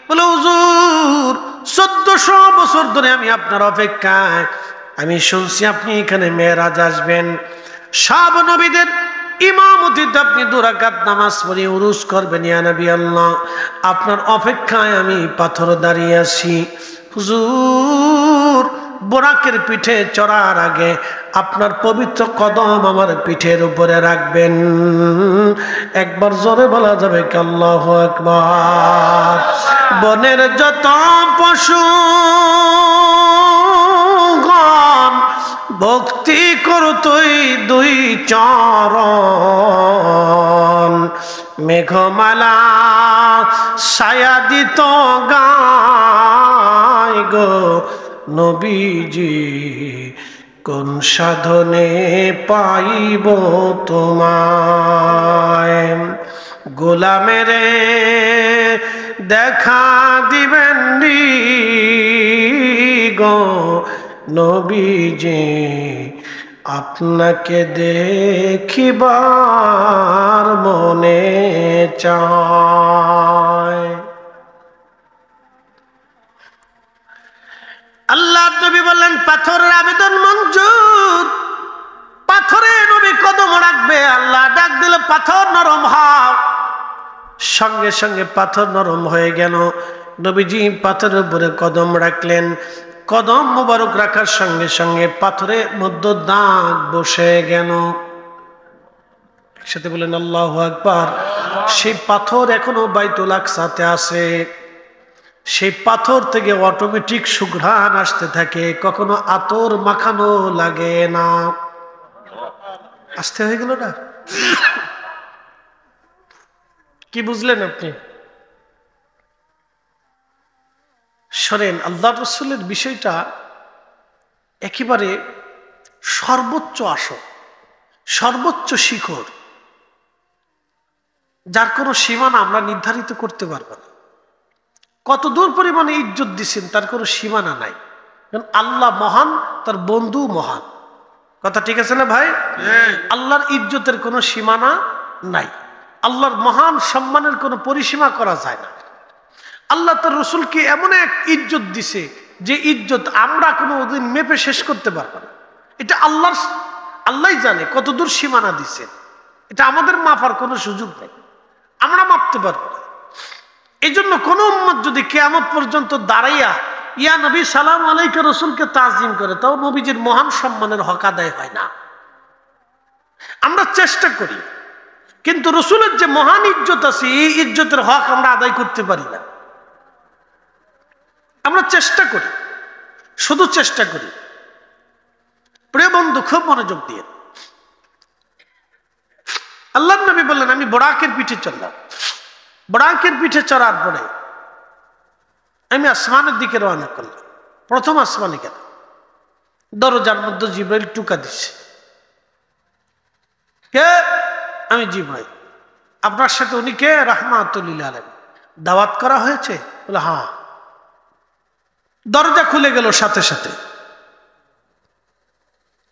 বলে, হুজুর 1400 বছর ধরে আমি আপনার অপেক্ষায়। আমি শুনছি আপনি এখানে মেরাজ আসবেন, সব নবীদের ইমামতিতে আপনি 2 রাকাত নামাজ পড়ে উরুস করবেন। ইয়া নবী আল্লাহ, আপনার অপেক্ষায় আমি পাথর দাঁড়িয়ে আছি। হুজুর, বোরাকের পিঠে চড়ার আগে আপনার পবিত্র কদম আমার পিঠের উপরে রাখবেন। একবার জোরে বলা যাবে কি আল্লাহু আকবার? বনের যত পশু ভক্তি করতই 2 চরণ, মেঘমালা ছায়া দিত গায় গো নবীজি, কোন সাধনে পাইব তোমায়? গোলামেরে দেখা দিবেন গো নবীজি, আপনাকে দেখিবার মনে চায়। আল্লাহ নবী বললেন, পাথরের আবেদন মঞ্জুর। পাথরে নবী কদম রাখবে। আল্লাহ ডাক দিল, পাথর নরম হও। সঙ্গে সঙ্গে পাথর নরম হয়ে গেল। নবীজি পাথরের উপরে কদম রাখলেন। কদম মোবারক রাখার সঙ্গে সঙ্গে পাথরের মধ্যে দাগ বসে গেল। একসাথে বলেন আল্লাহু আকবার। সেই পাথর এখনো বাইতুল আকসাতে আছে। সেই পাথর থেকে অটোমেটিক সুঘ্রাণ আসতে থাকে, কখনো আতর মাখানো লাগে না। আসতে হয়ে গেল না? কি বুঝলেন আপনি? শোনেন, আল্লাহ রাসূলের বিষয়টা একেবারে সর্বোচ্চ আসর, সর্বোচ্চ শিখর, যার কোনো সীমানা আমরা নির্ধারিত করতে পারবো না। কত দূর পরিমাণে ইজ্জত দিচ্ছেন তার কোনো সীমানা নাই। কারণ আল্লাহ মহান, তার বন্ধু মহান। কথা ঠিক আছে না ভাই? আল্লাহর ইজ্জতের কোনো সীমানা নাই। আল্লাহর মহান সম্মানের কোনো পরিসীমা করা যায় না। আল্লাহ তার রসুলকে এমন এক ইজ্জত দিছে যে ইজ্জত আমরা কোনো দিন মেপে শেষ করতে পারবো না। এটা আল্লাহই জানে কত দূর সীমানা দিচ্ছেন। এটা আমাদের মাপার কোনো সুযোগ নেই, আমরা মাপতে পারবো না। এই জন্য কোন উম্মত যদি কিয়ামত পর্যন্ত দাঁড়াইয়া ইয়া নবী সালাম আলাইকা রসুলকে তাজিম করে, তাও নবীজির মহান সম্মানের হক আদায় হয় না। আমরা চেষ্টা করি, কিন্তু রসুলের যে মহান ইজ্জত আছে এই ইজ্জতের হক আমরা আদায় করতে পারি না। আমরা চেষ্টা করি, শুধু চেষ্টা করি। প্রিয় বন্ধু, খুব মনোযোগ দিয়ে, আল্লাহর নবী বললেন, আমি বোরাকের পিঠে চললাম। বোরাকের পিঠে চড়ার পরে আমি আসমানের দিকে রওনা করলাম। প্রথম আসমানে গেল, দরজার মধ্যে জিবরাইল টুকা দিচ্ছে। কে? আমি জিবরাইল। আপনার সাথে উনি কে? রাহমাতুল লিল আলামিন। দাওয়াত করা হয়েছে? বলে হ্যাঁ। দরজা খুলে গেল সাথে সাথে।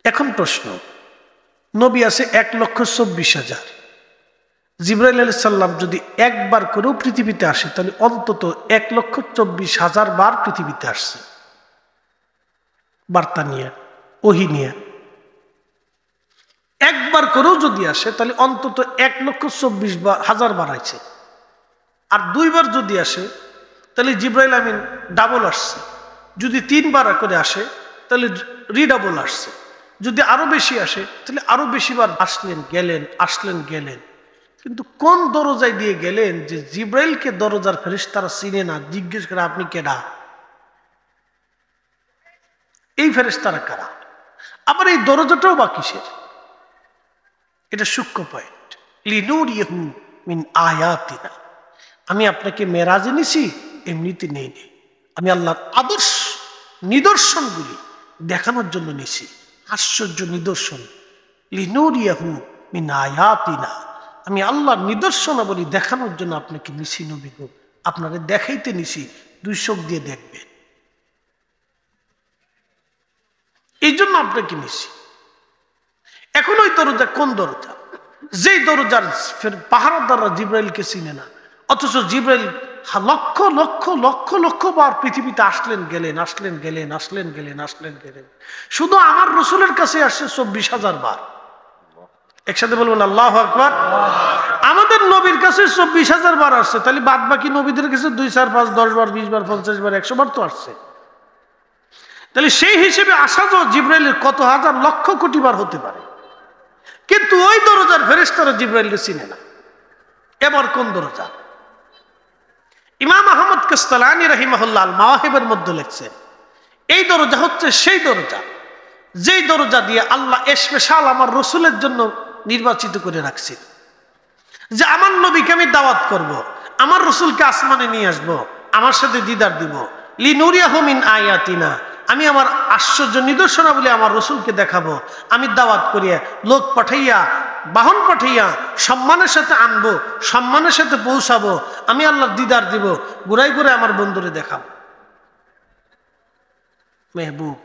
এখন প্রশ্ন, নবী আছে 1,24,000। জিবরাইল আলাইহিস সালাম যদি একবার করেও পৃথিবীতে আসে তাহলে অন্তত 1,24,000 বার পৃথিবীতে আসছে বার্তা নিয়ে, ওহী নিয়ে। একবার একবার করেও যদি আসে তাহলে অন্তত 1,24,000 বার আইছে। আর 2 বার যদি আসে তাহলে জিবরাইল আমিন ডাবল আসছে। যদি 3 বার করে আসে তাহলে রিডাবল আসছে। যদি আরো বেশি আসে তাহলে আরো বেশি বার আসলেন গেলেন, আসলেন গেলেন। কিন্তু কোন দরজায় দিয়ে গেলেন যে জিবরাইলকে দরজার ফেরেশতারা চিনে না, জিজ্ঞেস করে আপনি কেডা, এই ফেরেশতারা কারা, আবার এই দরজাটাও বা কিসের? এটা সূক্ষ্ম পয়েন্ট। লিনুরিয়াহু মিন আয়াতিনা, আমি আপনাকে মেরাজে নিছি, এমনিতে নেই নেই, আমি আল্লাহর আদর্শ নিদর্শনগুলি দেখানোর জন্য নিছি, আশ্চর্য নিদর্শন। লিনুরিয়াহু মিন আয়াতিনা, আমি আল্লাহর নিদর্শনাবলী দেখানোর জন্য আপনাকে নিছি নবী গো, আপনারে দেখাইতে নিছি, 2 চোখ দিয়ে দেখবেন, এই জন্য আপনাকে নিছি। এখন ওই দরজা কোন দরজা? যেই দরজার পাহারাদাররা জিবরাইলকে চিনে না, অথচ জিবরাইল লক্ষ লক্ষ লক্ষ লক্ষ বার পৃথিবীতে আসলেন গেলেন, আসলেন গেলেন, আসলেন গেলেন, আসলেন গেলেন। শুধু আমার রসুলের কাছে আসছে 24,000 বার। একসাথে বলবেন আল্লাহু আকবার। আমাদের নবীর কাছে 24,000 বার আসছে, তাহলে বাদ বাকি নবীদের কাছে 2, 4, 5, 10 বার, 20 বার, 50 বার, 100 বার তো আসছে। তাহলে সেই হিসেবে আসা তো জিবরাইলের কত হাজার লক্ষ কোটি বার হতে পারে, কিন্তু ওই দরজার ফেরেশতারা জিবরাইলকে চিনে না। এবার কোন দরজা? ইমাম আহমদ কাসতালানী রাহিমাহুল্লাহ আল মাওয়াহিবের মধ্যে লিখছেন, এই দরজা হচ্ছে সেই দরজা যেই দরজা দিয়ে আল্লাহ স্পেশাল আমার রসুলের জন্য নির্বাচিত করে রাখছি, যে আমার নবীকে আমি দাওয়াত করব, আমার রসুলকে আসমানে নিয়ে আসব, আমার সাথে দিদার দিব। লিনুরিয়াহু মিন আয়াতিনা, আমি আমার আশ্চর্য নিদর্শনাবলী আমার রসুলকে দেখাবো, আমি দাওয়াত করিয়া লোক পাঠাইয়া, বাহন পাঠাইয়া সম্মানের সাথে আনবো, সম্মানের সাথে পৌঁছাবো, আমি আল্লাহর দিদার দিব, ঘুরাই ঘুরাই আমার বন্ধুরে দেখাবো। মেহবুব,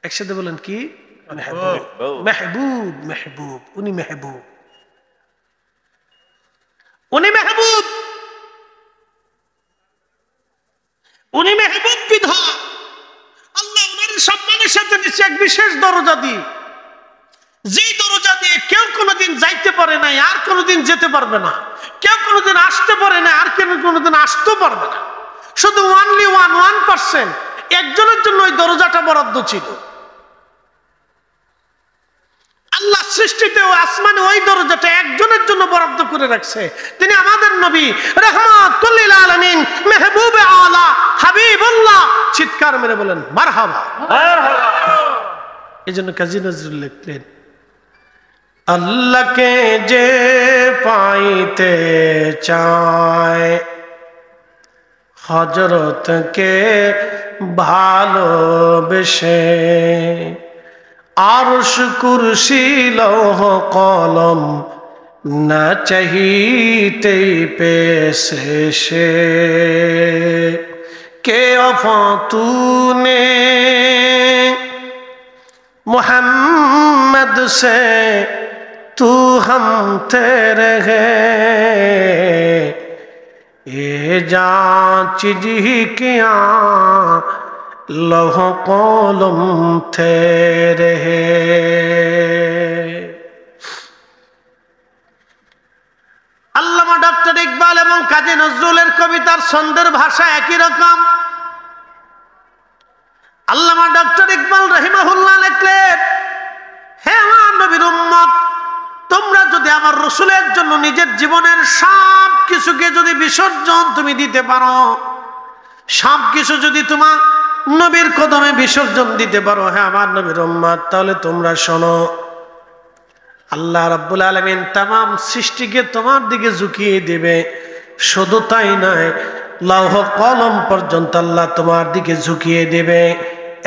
একসাথে বলেন কি? মেহবুব, মেহবুব, মেহবুব, উনি মেহবুব, উনি মেহবুব, উনি মেহবুব বিধা আল্লাহ ওনার সম্মানের সাথে নিচে এক বিশেষ দরজা দিয়ে, যেই দরজা দিয়ে কেউ কোনোদিন যাইতে পারে নাই, আর কোনোদিন যেতে পারবে না, কেউ কোনোদিন আসতে পারে না, আর কেউ কোনোদিন আসতেও পারবে না। শুধু 1% একজনের জন্য ওই দরজাটা বরাদ্দ ছিল। আল্লাহ সৃষ্টিতে ও আসমানে ওই দরজাটা একজনের জন্য বরাদ্দ করে রাখছে, তিনি আমাদের নবী রাহমাতুল লিল আলামিন, মেহবুবে আলা, হাবিবুল্লাহ। চিৎকার মেরে বলেন মারহাবা, মারহাবা। এজন্য কাজী নজরুল লিখলেন, আল্লাহকে যে পাইতে চায় হযরতকে ভালোবেসে, আরশ কুরসি লৌহ কলম না চাহিতেই পেছে সে, কে অফাতুনে मोहम्मद से तू हम तेरे हैं, ये जांच जी किया लौह कलम तेरे हैं। আল্লামা ডক্টর ইকবাল এবং কাজী নজরুলের কবিতার ছন্দের ভাষা একই রকম। আল্লামা ডক্টর ইকবাল রাহিমাহুল্লাহ লিখলেন, হে আমার নবীর উম্মত, তোমরা যদি আমার রসুলের জন্য নিজের জীবনের সব কিছুকে যদি বিসর্জন তুমি দিতে পারো, সব কিছু যদি তোমার নবীর কদমে বিসর্জন দিতে পারো, হে আমার নবীর উম্মত, তাহলে তোমরা শোনো, আল্লাহ রাব্বুল আলামিন তামাম সৃষ্টিকে তোমার দিকে ঝুঁকিয়ে দিবে। শুধু তাই নয়, লৌহ কলম পর্যন্ত আল্লাহ তোমার দিকে ঝুঁকিয়ে দেবে।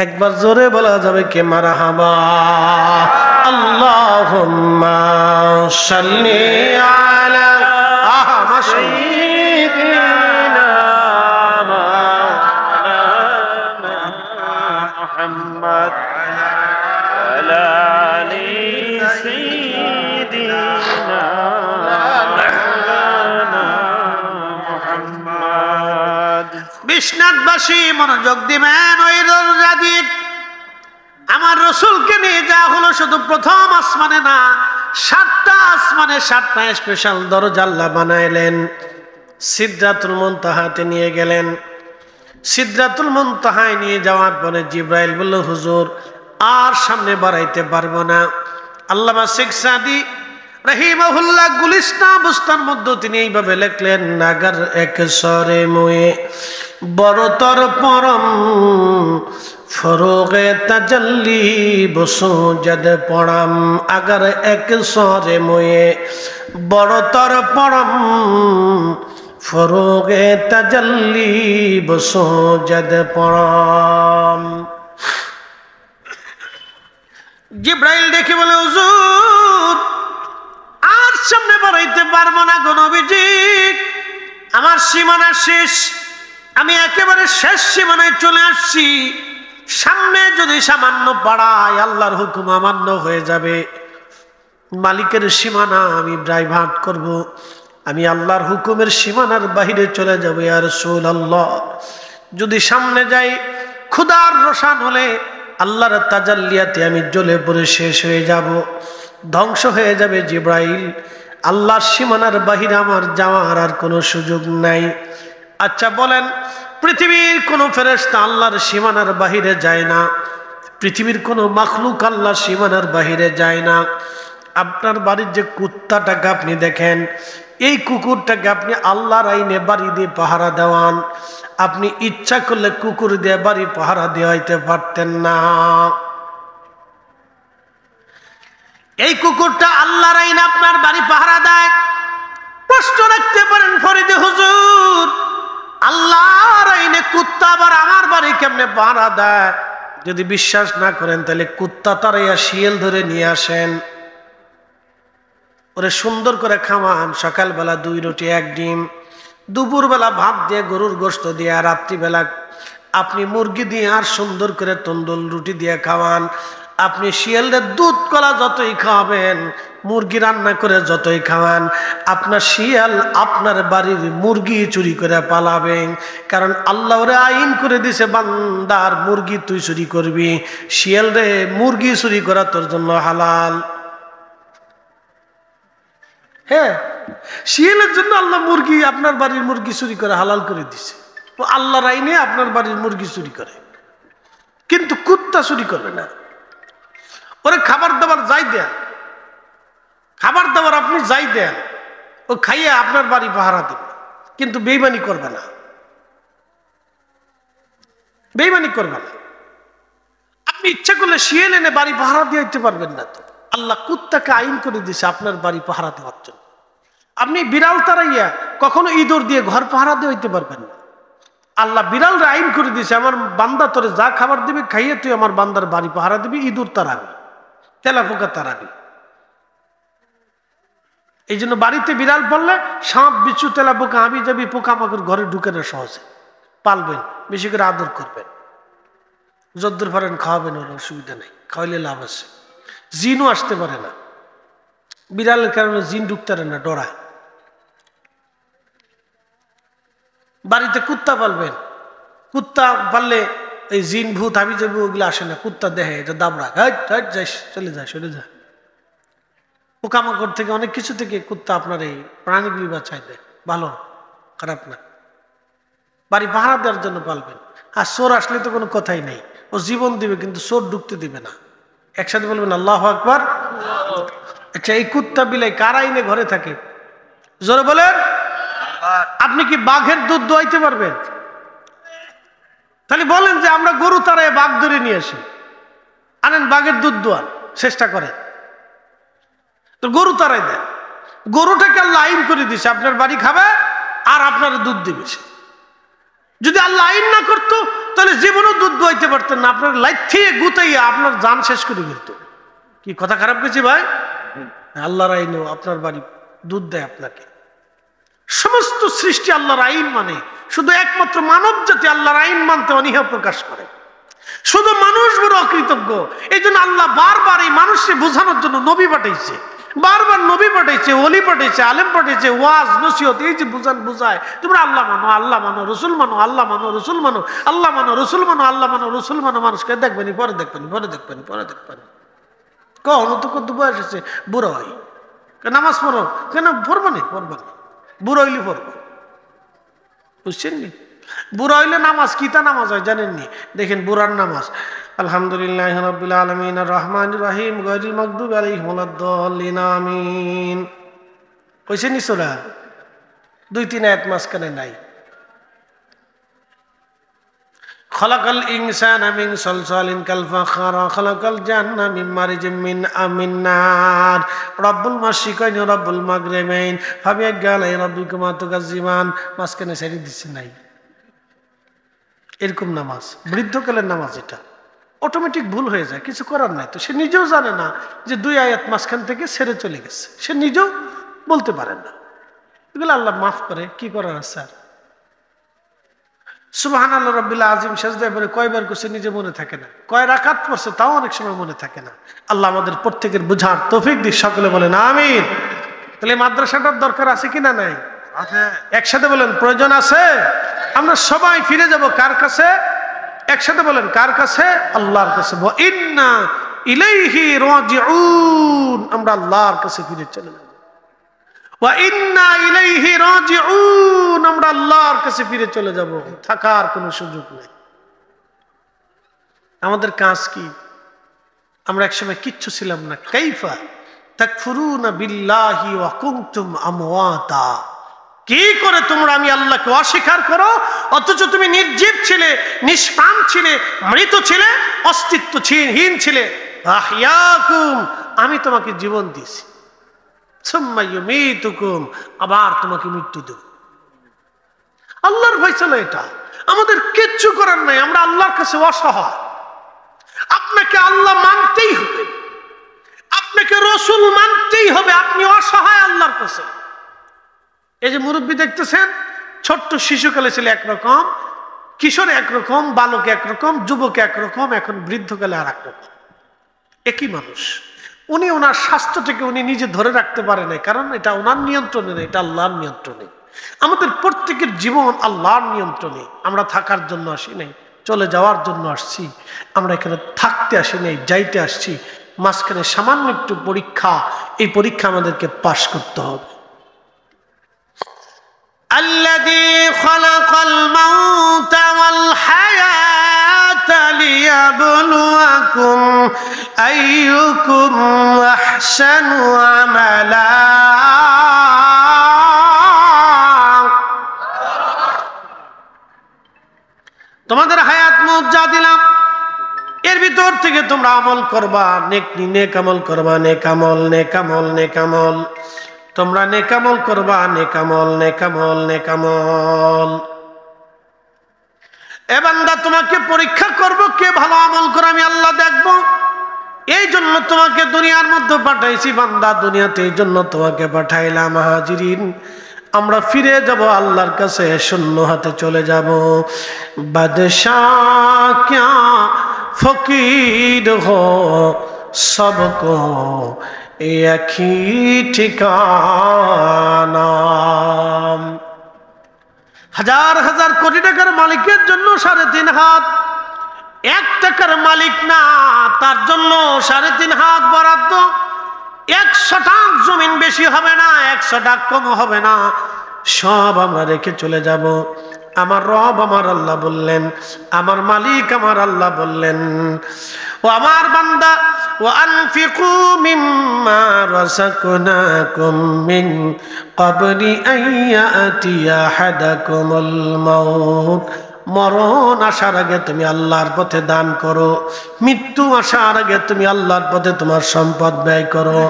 একবার জোরে বলা যাবে কে মারহাবা? আল্লাহুম্মা সাল্লি আলা সাইয়্যিদিনা মুহাম্মদ আলা আলি সাইয়্যিদিনা মুহাম্মদ। বিশ্বনাথবাসী মনোযোগ দিবেন, ওই দরজা দিয়ে আমার রসুলকে নিয়ে যাওয়া হলো শুধু প্রথম আসমানে না, 7টা আসমানে 7টা স্পেশাল দরজা আল্লাহ বানাইলেন। সিদরাতুল মুনতাহাতে নিয়ে গেলেন। সিদরাতুল মুনতাহায় নিয়ে যাওয়ার পরে জিব্রাইল বলল, হুজুর আর সামনে বাড়াইতে পারবো না। আল্লামা শেখ সাদি রহিমাহুল্লাহ গুলিস্তান বুস্তার মধ্যে তিনি এইভাবে লিখলেন, নাগার এক সরে মুয়ে বড়তর পরম ফরোগে তাজাল্লি বসু জদ পড়াম। আগার এক সরে মুয়ে বড়তর পরম ফরোগে তাজাল্লি বসু জদ পড়াম। জিব্রাইল দেখে বলে, হুজুর আর সামনে বাড়াইতে পারবো না গো নবীজি, আমার সীমানা শেষ, আমি একেবারে শেষ সীমানায় চলে আসছি। সামনে যদি সামান্য বাড়ায় আল্লাহর হুকুম অমান্য হয়ে যাবে। মালিকের সীমানা আমি ড্রাইভার করব, আমি আল্লাহর হুকুমের সীমানার বাহিরে চলে যাব। ইয়া রাসূলুল্লাহ, যদি সামনে যাই ক্ষুধার রসান হলে আল্লাহর তাজাল্লিয়াতে আমি জ্বলে পড়ে শেষ হয়ে যাব, ধ্বংস হয়ে যাবে। জিব্রাইল, আল্লাহর সীমানার বাহিরে আমার যাওয়ার আর কোনো সুযোগ নাই। আচ্ছা বলেন, পৃথিবীর কোনো ফেরেশতা আল্লাহর সীমানার বাহিরে যায় না, পৃথিবীর কোনো মাখলুক আল্লাহর সীমানার বাহিরে যায় না। আপনার বাড়ির যে কুত্তাটাকে আপনি দেখেন, এই কুকুরটাকে আপনি আল্লাহর আইনে বাড়ি দিয়ে পাহারা দেওয়ান। আপনি ইচ্ছা করলে কুকুর দিয়ে বাড়ি পাহারা দেওয়াইতে পারতেন না। এই কুকুরটা আল্লাহর আইনে আপনার বাড়ি পাহারা দেয়। প্রশ্ন রাখতে পারেন, ফরিদে হুজুর আল্লাহর আইনে কুত্তা আবার আমার বাড়ি কেমনে পাহারা দেয়? যদি বিশ্বাস না করেন তাহলে কুত্তা তারাইয়া শিয়াল ধরে নিয়ে আসেন, ওরে সুন্দর করে খাওয়ান। সকালবেলা 2 রুটি 1 ডিম, দুপুরবেলা ভাত দিয়ে গরুর গোশত দিয়ে, আর রাত্রিবেলা আপনি মুরগি দিয়ে আর সুন্দর করে তন্দুল রুটি দিয়ে খাওয়ান। আপনি শিয়ালের দুধ কলা যতই খাওয়াবেন, মুরগি রান্না করে যতই খাওয়ান, আপনার শিয়াল আপনার বাড়ির মুরগি চুরি করে পালাবেন। কারণ আল্লাহ ওরে আইন করে দিছে, বান্দার মুরগি তুই চুরি করবি, শিয়াল রে মুরগি চুরি করা তোর জন্য হালাল। হ্যাঁ, শিয়ালের জন্য আল্লাহ মুরগি, আপনার বাড়ির মুরগি চুরি করে হালাল করে দিছে। তো আল্লাহর আইনে আপনার বাড়ির মুরগি চুরি করে, কিন্তু কুত্তা চুরি করবে না। ওরে খাবার দাবার যাই দেন, খাবার দাবার আপনি যাই দেন, ও খাইয়ে আপনার বাড়ি পাহারা দেবে, কিন্তু বেইমানি করবে না, বেইমানি করবে না। আপনি ইচ্ছা করলে শিয়াল এনে বাড়ি পাহারা দিয়ে দিতে পারবেন না। তো আল্লাহ কুত্তাকে আইন করে দিয়েছে আপনার বাড়ি পাহারা দেওয়ার জন্য। আপনি বিড়াল তাড়াইয়া কখনো ইঁদুর দিয়ে ঘর পাহারা দিয়ে হইতে পারবেন না। আল্লাহ বিড়ালরা আইন করে দিয়েছে, আমার বান্দা তোরে যা খাবার দিবে খাইয়ে তুই আমার বান্দার বাড়ি পাহারা দিবি, ইঁদুর তাড়াবি, তেলাপোকা তাড়াবি। এই জন্য বাড়িতে বিড়াল পড়লে সাপ বিচ্ছু তেলাপোকা হাবি যাবি পোকামাকড় ঘরে ঢুকে না, সহজে পালবেন, বেশি করে আদর করবেন, যদ্দুর পারেন খাওয়াবেন, ওর অসুবিধা নেই, খাওয়াইলে লাভ আছে। জিনও আসতে পারে না, বিড়ালের কারণে জিন ঢুকতে পারে না, ডরায়। বাড়িতে কুত্তা পালবেন, কুত্তা পাললে এই জিন ভূত হাবি যাবি ওগুলো আসে না। কুত্তা দেখে এটা দাবড়া, যাইস, চলে যায়, সরে যায়। পোকামাকড় থেকে অনেক কিছু থেকে কুত্তা আপনার এই প্রাণীগুলি বাঁচাই দেয়, ভালো, খারাপ না। বাড়ি পাহারা দেওয়ার জন্য পালবেন। আর চোর আসলে তো কোনো কথাই নেই, ও জীবন দিবে কিন্তু চোর ঢুকতে দিবে না। একসাথে বলবেন আল্লাহু আকবার। আচ্ছা, এই কুত্তা বিলাই কার আইনে ঘরে থাকে? জোরে বলেন। আপনি কি বাঘের দুধ দোয়াইতে পারবেন? তাহলে বলেন যে আমরা গরু তাড়ায় বাঘ ধরে নিয়ে আসি, আনেন বাঘের দুধ দোয়ান, চেষ্টা করেন। তো গরু তাড়াই দেন, গরুটাকে আল্লাহ আইন করে দিছে আপনার বাড়ি খাবে আর আপনার দুধ দিবে। যদি আল্লাহ আইন না করতো তাহলে জীবনও দুধ দোয়াইতে পারতেন না, আপনার লাইথিয়ে গুতাইয়া আপনার জান শেষ করে ফেলত। কি কথা খারাপ গেছি ভাই? আল্লাহর আইনেও আপনার বাড়ি দুধ দেয় আপনাকে। সমস্ত সৃষ্টি আল্লাহর আইন মানে, শুধু একমাত্র মানব জাতি আল্লাহর আইন মানতে অনীহা প্রকাশ করে। শুধু মানুষ বড় অকৃতজ্ঞ। এই জন্য আল্লাহ বারবার এই মানুষকে বোঝানোর জন্য নবী পাঠাইছে, বারবার নবী পাঠাইছে, ওলি পাঠাইছে, আলেম পাঠাইছে, ওয়াজ নসিহত, এই যে বুঝায় তোমরা আল্লাহ মানো, আল্লাহ মানো, রসুল মানো, আল্লাহ মানো, রসুল মানো, আল্লাহ মানো, রসুল মানো, আল্লাহ মানো, রসুল মানো। মানুষকে দেখবেন, পরে দেখবেন, পরে দেখবেন, পরে দেখবেন। কখনো তো কত বয়স আছে বুড়ো হয়, নামাজ পড়ো কেন? পড়বো না, বুড়ো হইলে পড়বো, বুঝছেন নি? বুড়া হইলে নামাজ কি তা নামাজ হয় জানেননি? দেখেন বুড়ার নামাজ আলহামদুলিল্লাহ রাব্বিল আলামিন আর রহমানির রহিম গায়রিল মাগদুবি আলাইহিম ওয়ালাদ-দাল্লিন আমিন কইছে নি সূরা? 2-3 আয়াত মাঝখানে নাই। খালাকাল ইনসানা মিন সালসালিন কাল ফাখারা খালাকাল জান্না মিন মারিজিম মিন নার রব্বুল মাশরিকাইন রব্বুল মাগরিবাইন ফাবিআইয়ালাই রাব্বিকুমা তুকাজ্জিমান মাঝখানে ছেড়ে দিছে নাই। এরকম নামাজ বৃদ্ধকালের নামাজ, এটা অটোমেটিক ভুল হয়ে যায়, কিছু করার নাই। তো সে নিজেও জানে না যে 2 আয়াত মাঝখান থেকে ছেড়ে চলে গেছে, সে নিজেও বলতে পারে না। এগুলো আল্লাহ মাফ করে, কি করার আছে আর? সুবহানাল্লাহ রাব্বিল আযীম সাজদায় পড়ে কয়বার করছে নিজে মনে থাকে না, কয় রাকাত পড়ছে তাও অনেক সময় মনে থাকে না। আল্লাহ আমাদের প্রত্যেকের বুঝার তৌফিক দিক, সকলে বলেন আমিন। তাহলে মাদ্রাসাটার দরকার আছে কিনা? নাই? একসাথে বলেন প্রয়োজন আছে। আমরা সবাই ফিরে যাব কার কাছে? একসাথে বলেন কার কাছে? আল্লাহর কাছে। ওয়া ইন্না ইলাইহি রাজিউন, আমরা আল্লাহর কাছে ফিরে চলে যাব। ওয়া ইন্না ইলাইহি রাজিউন, আমরা আল্লাহর কাছে ফিরে চলে যাব, থাকার কোনো সুযোগ নেই। আমাদের কাজ কি? আমরা একসময় কিচ্ছু ছিলাম না। কাইফা তাকফুরুনা বিল্লাহি ওয়া কুনতুম আমওয়াতা, কি করে তোমরা আমি আল্লাহকে অস্বীকার করো অথচ তুমি নির্জীব ছিলে, নিষ্প্রাণ ছিলে, মৃত ছিলে, অস্তিত্বহীন ছিলে। আহইয়াকুম, আমি তোমাকে জীবন দিয়েছি, সুম্মা ইউমীতুকুম, আবার তোমাকে মৃত্যু দেব। আল্লাহর ফয়সালা এটা, আমাদের কিচ্ছু করার নাই। আমরা আল্লাহর কাছে অসহায়। আপনাকে আল্লাহ মানতেই হবে, আপনাকে রসুল মানতেই হবে, আপনি অসহায় আল্লাহর কাছে। এই যে মুরব্বী দেখতেছেন, ছোট্ট শিশুকালে ছিল একরকম, কিশোর একরকম, বালক একরকম, যুবক একরকম, এখন বৃদ্ধকালে আর একরকম। একই মানুষ। উনি ওনার স্বাস্থ্যটাকে উনি নিজে ধরে রাখতে পারে নাই, কারণ এটা ওনার নিয়ন্ত্রণে নেই, এটা আল্লাহর নিয়ন্ত্রণে। আমাদের প্রত্যেকের জীবন আল্লাহর নিয়ন্ত্রণে। আমরা থাকার জন্য আসি নাই, চলে যাওয়ার জন্য আসছি। আমরা এখানে থাকতে আসি নাই, যাইতে আসছি। মাঝখানে সামান্য একটু পরীক্ষা, এই পরীক্ষা আমাদেরকে পাশ করতে হবে। الذي خلق الموت والحياة ليبلوكم أيكم أحسن عملا। তোমাদের হায়াত মউত যা দিলাম, এর ভিতর থেকে তোমরা আমল করবা, নেক আমল করবা, নেক আমল। তোমরা নেকামল করবা, নেকামল। এ বান্দা, তোমাকে পরীক্ষা করব কে ভালো আমল করে, আমি আল্লাহ দেখব। এই জন্য তোমাকে দুনিয়ার মধ্যে পাঠাইছি বান্দা, দুনিয়াতে এই জন্য তোমাকে পাঠাইলাম। হাজিরিন, আমরা ফিরে যাব আল্লাহর কাছে, শূন্য হাতে চলে যাব। বাদশাহ ক্যা ফকির হো সবকো একই ঠিকানা। হাজার হাজার কোটি টাকার মালিকের জন্য 3.5 হাত, 1 টাকার মালিক না তার জন্য 3.5 হাত বরাদ্দ। 100 টাকা জমিন বেশি হবে না, 100 টাকা কম হবে না, সব আমরা রেখে চলে যাব। আমার রব আমার আল্লাহ বললেন, আমার মালিক আমার আল্লাহ বললেন, ও আমার বান্দা, وأنفقوا مما رزقناكم من قبل أن يأتي أحدكم الموت। মরণ আসার আগে তুমি আল্লাহর পথে দান করো, মৃত্যু আসার আগে তুমি আল্লাহর পথে তোমার সম্পদ ব্যয় করো।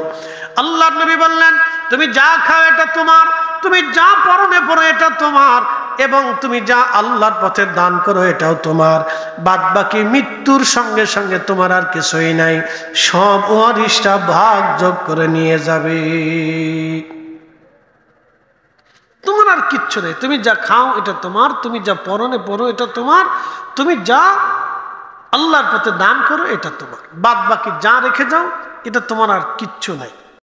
আল্লাহর নবী বললেন, তুমি যা খাও এটা তোমার, তুমি যা পরনে পরো এটা তোমার, এবং তুমি যা আল্লাহর পথে দান করো এটাও তোমার। বাদ বাকি মৃত্যুর সঙ্গে সঙ্গে তোমার আর কিছুই নাই, সব ওয়ারিশরা ভাগ যোগ করে নিয়ে যাবে। তোমার আর কিচ্ছু নেই। তুমি যা খাও এটা তোমার, তুমি যা পরনে পরো এটা তোমার, তুমি যা আল্লাহর পথে দান করো এটা তোমার। বাদ বাকি যা রেখে যাও এটা তোমার আর কিচ্ছু নাই।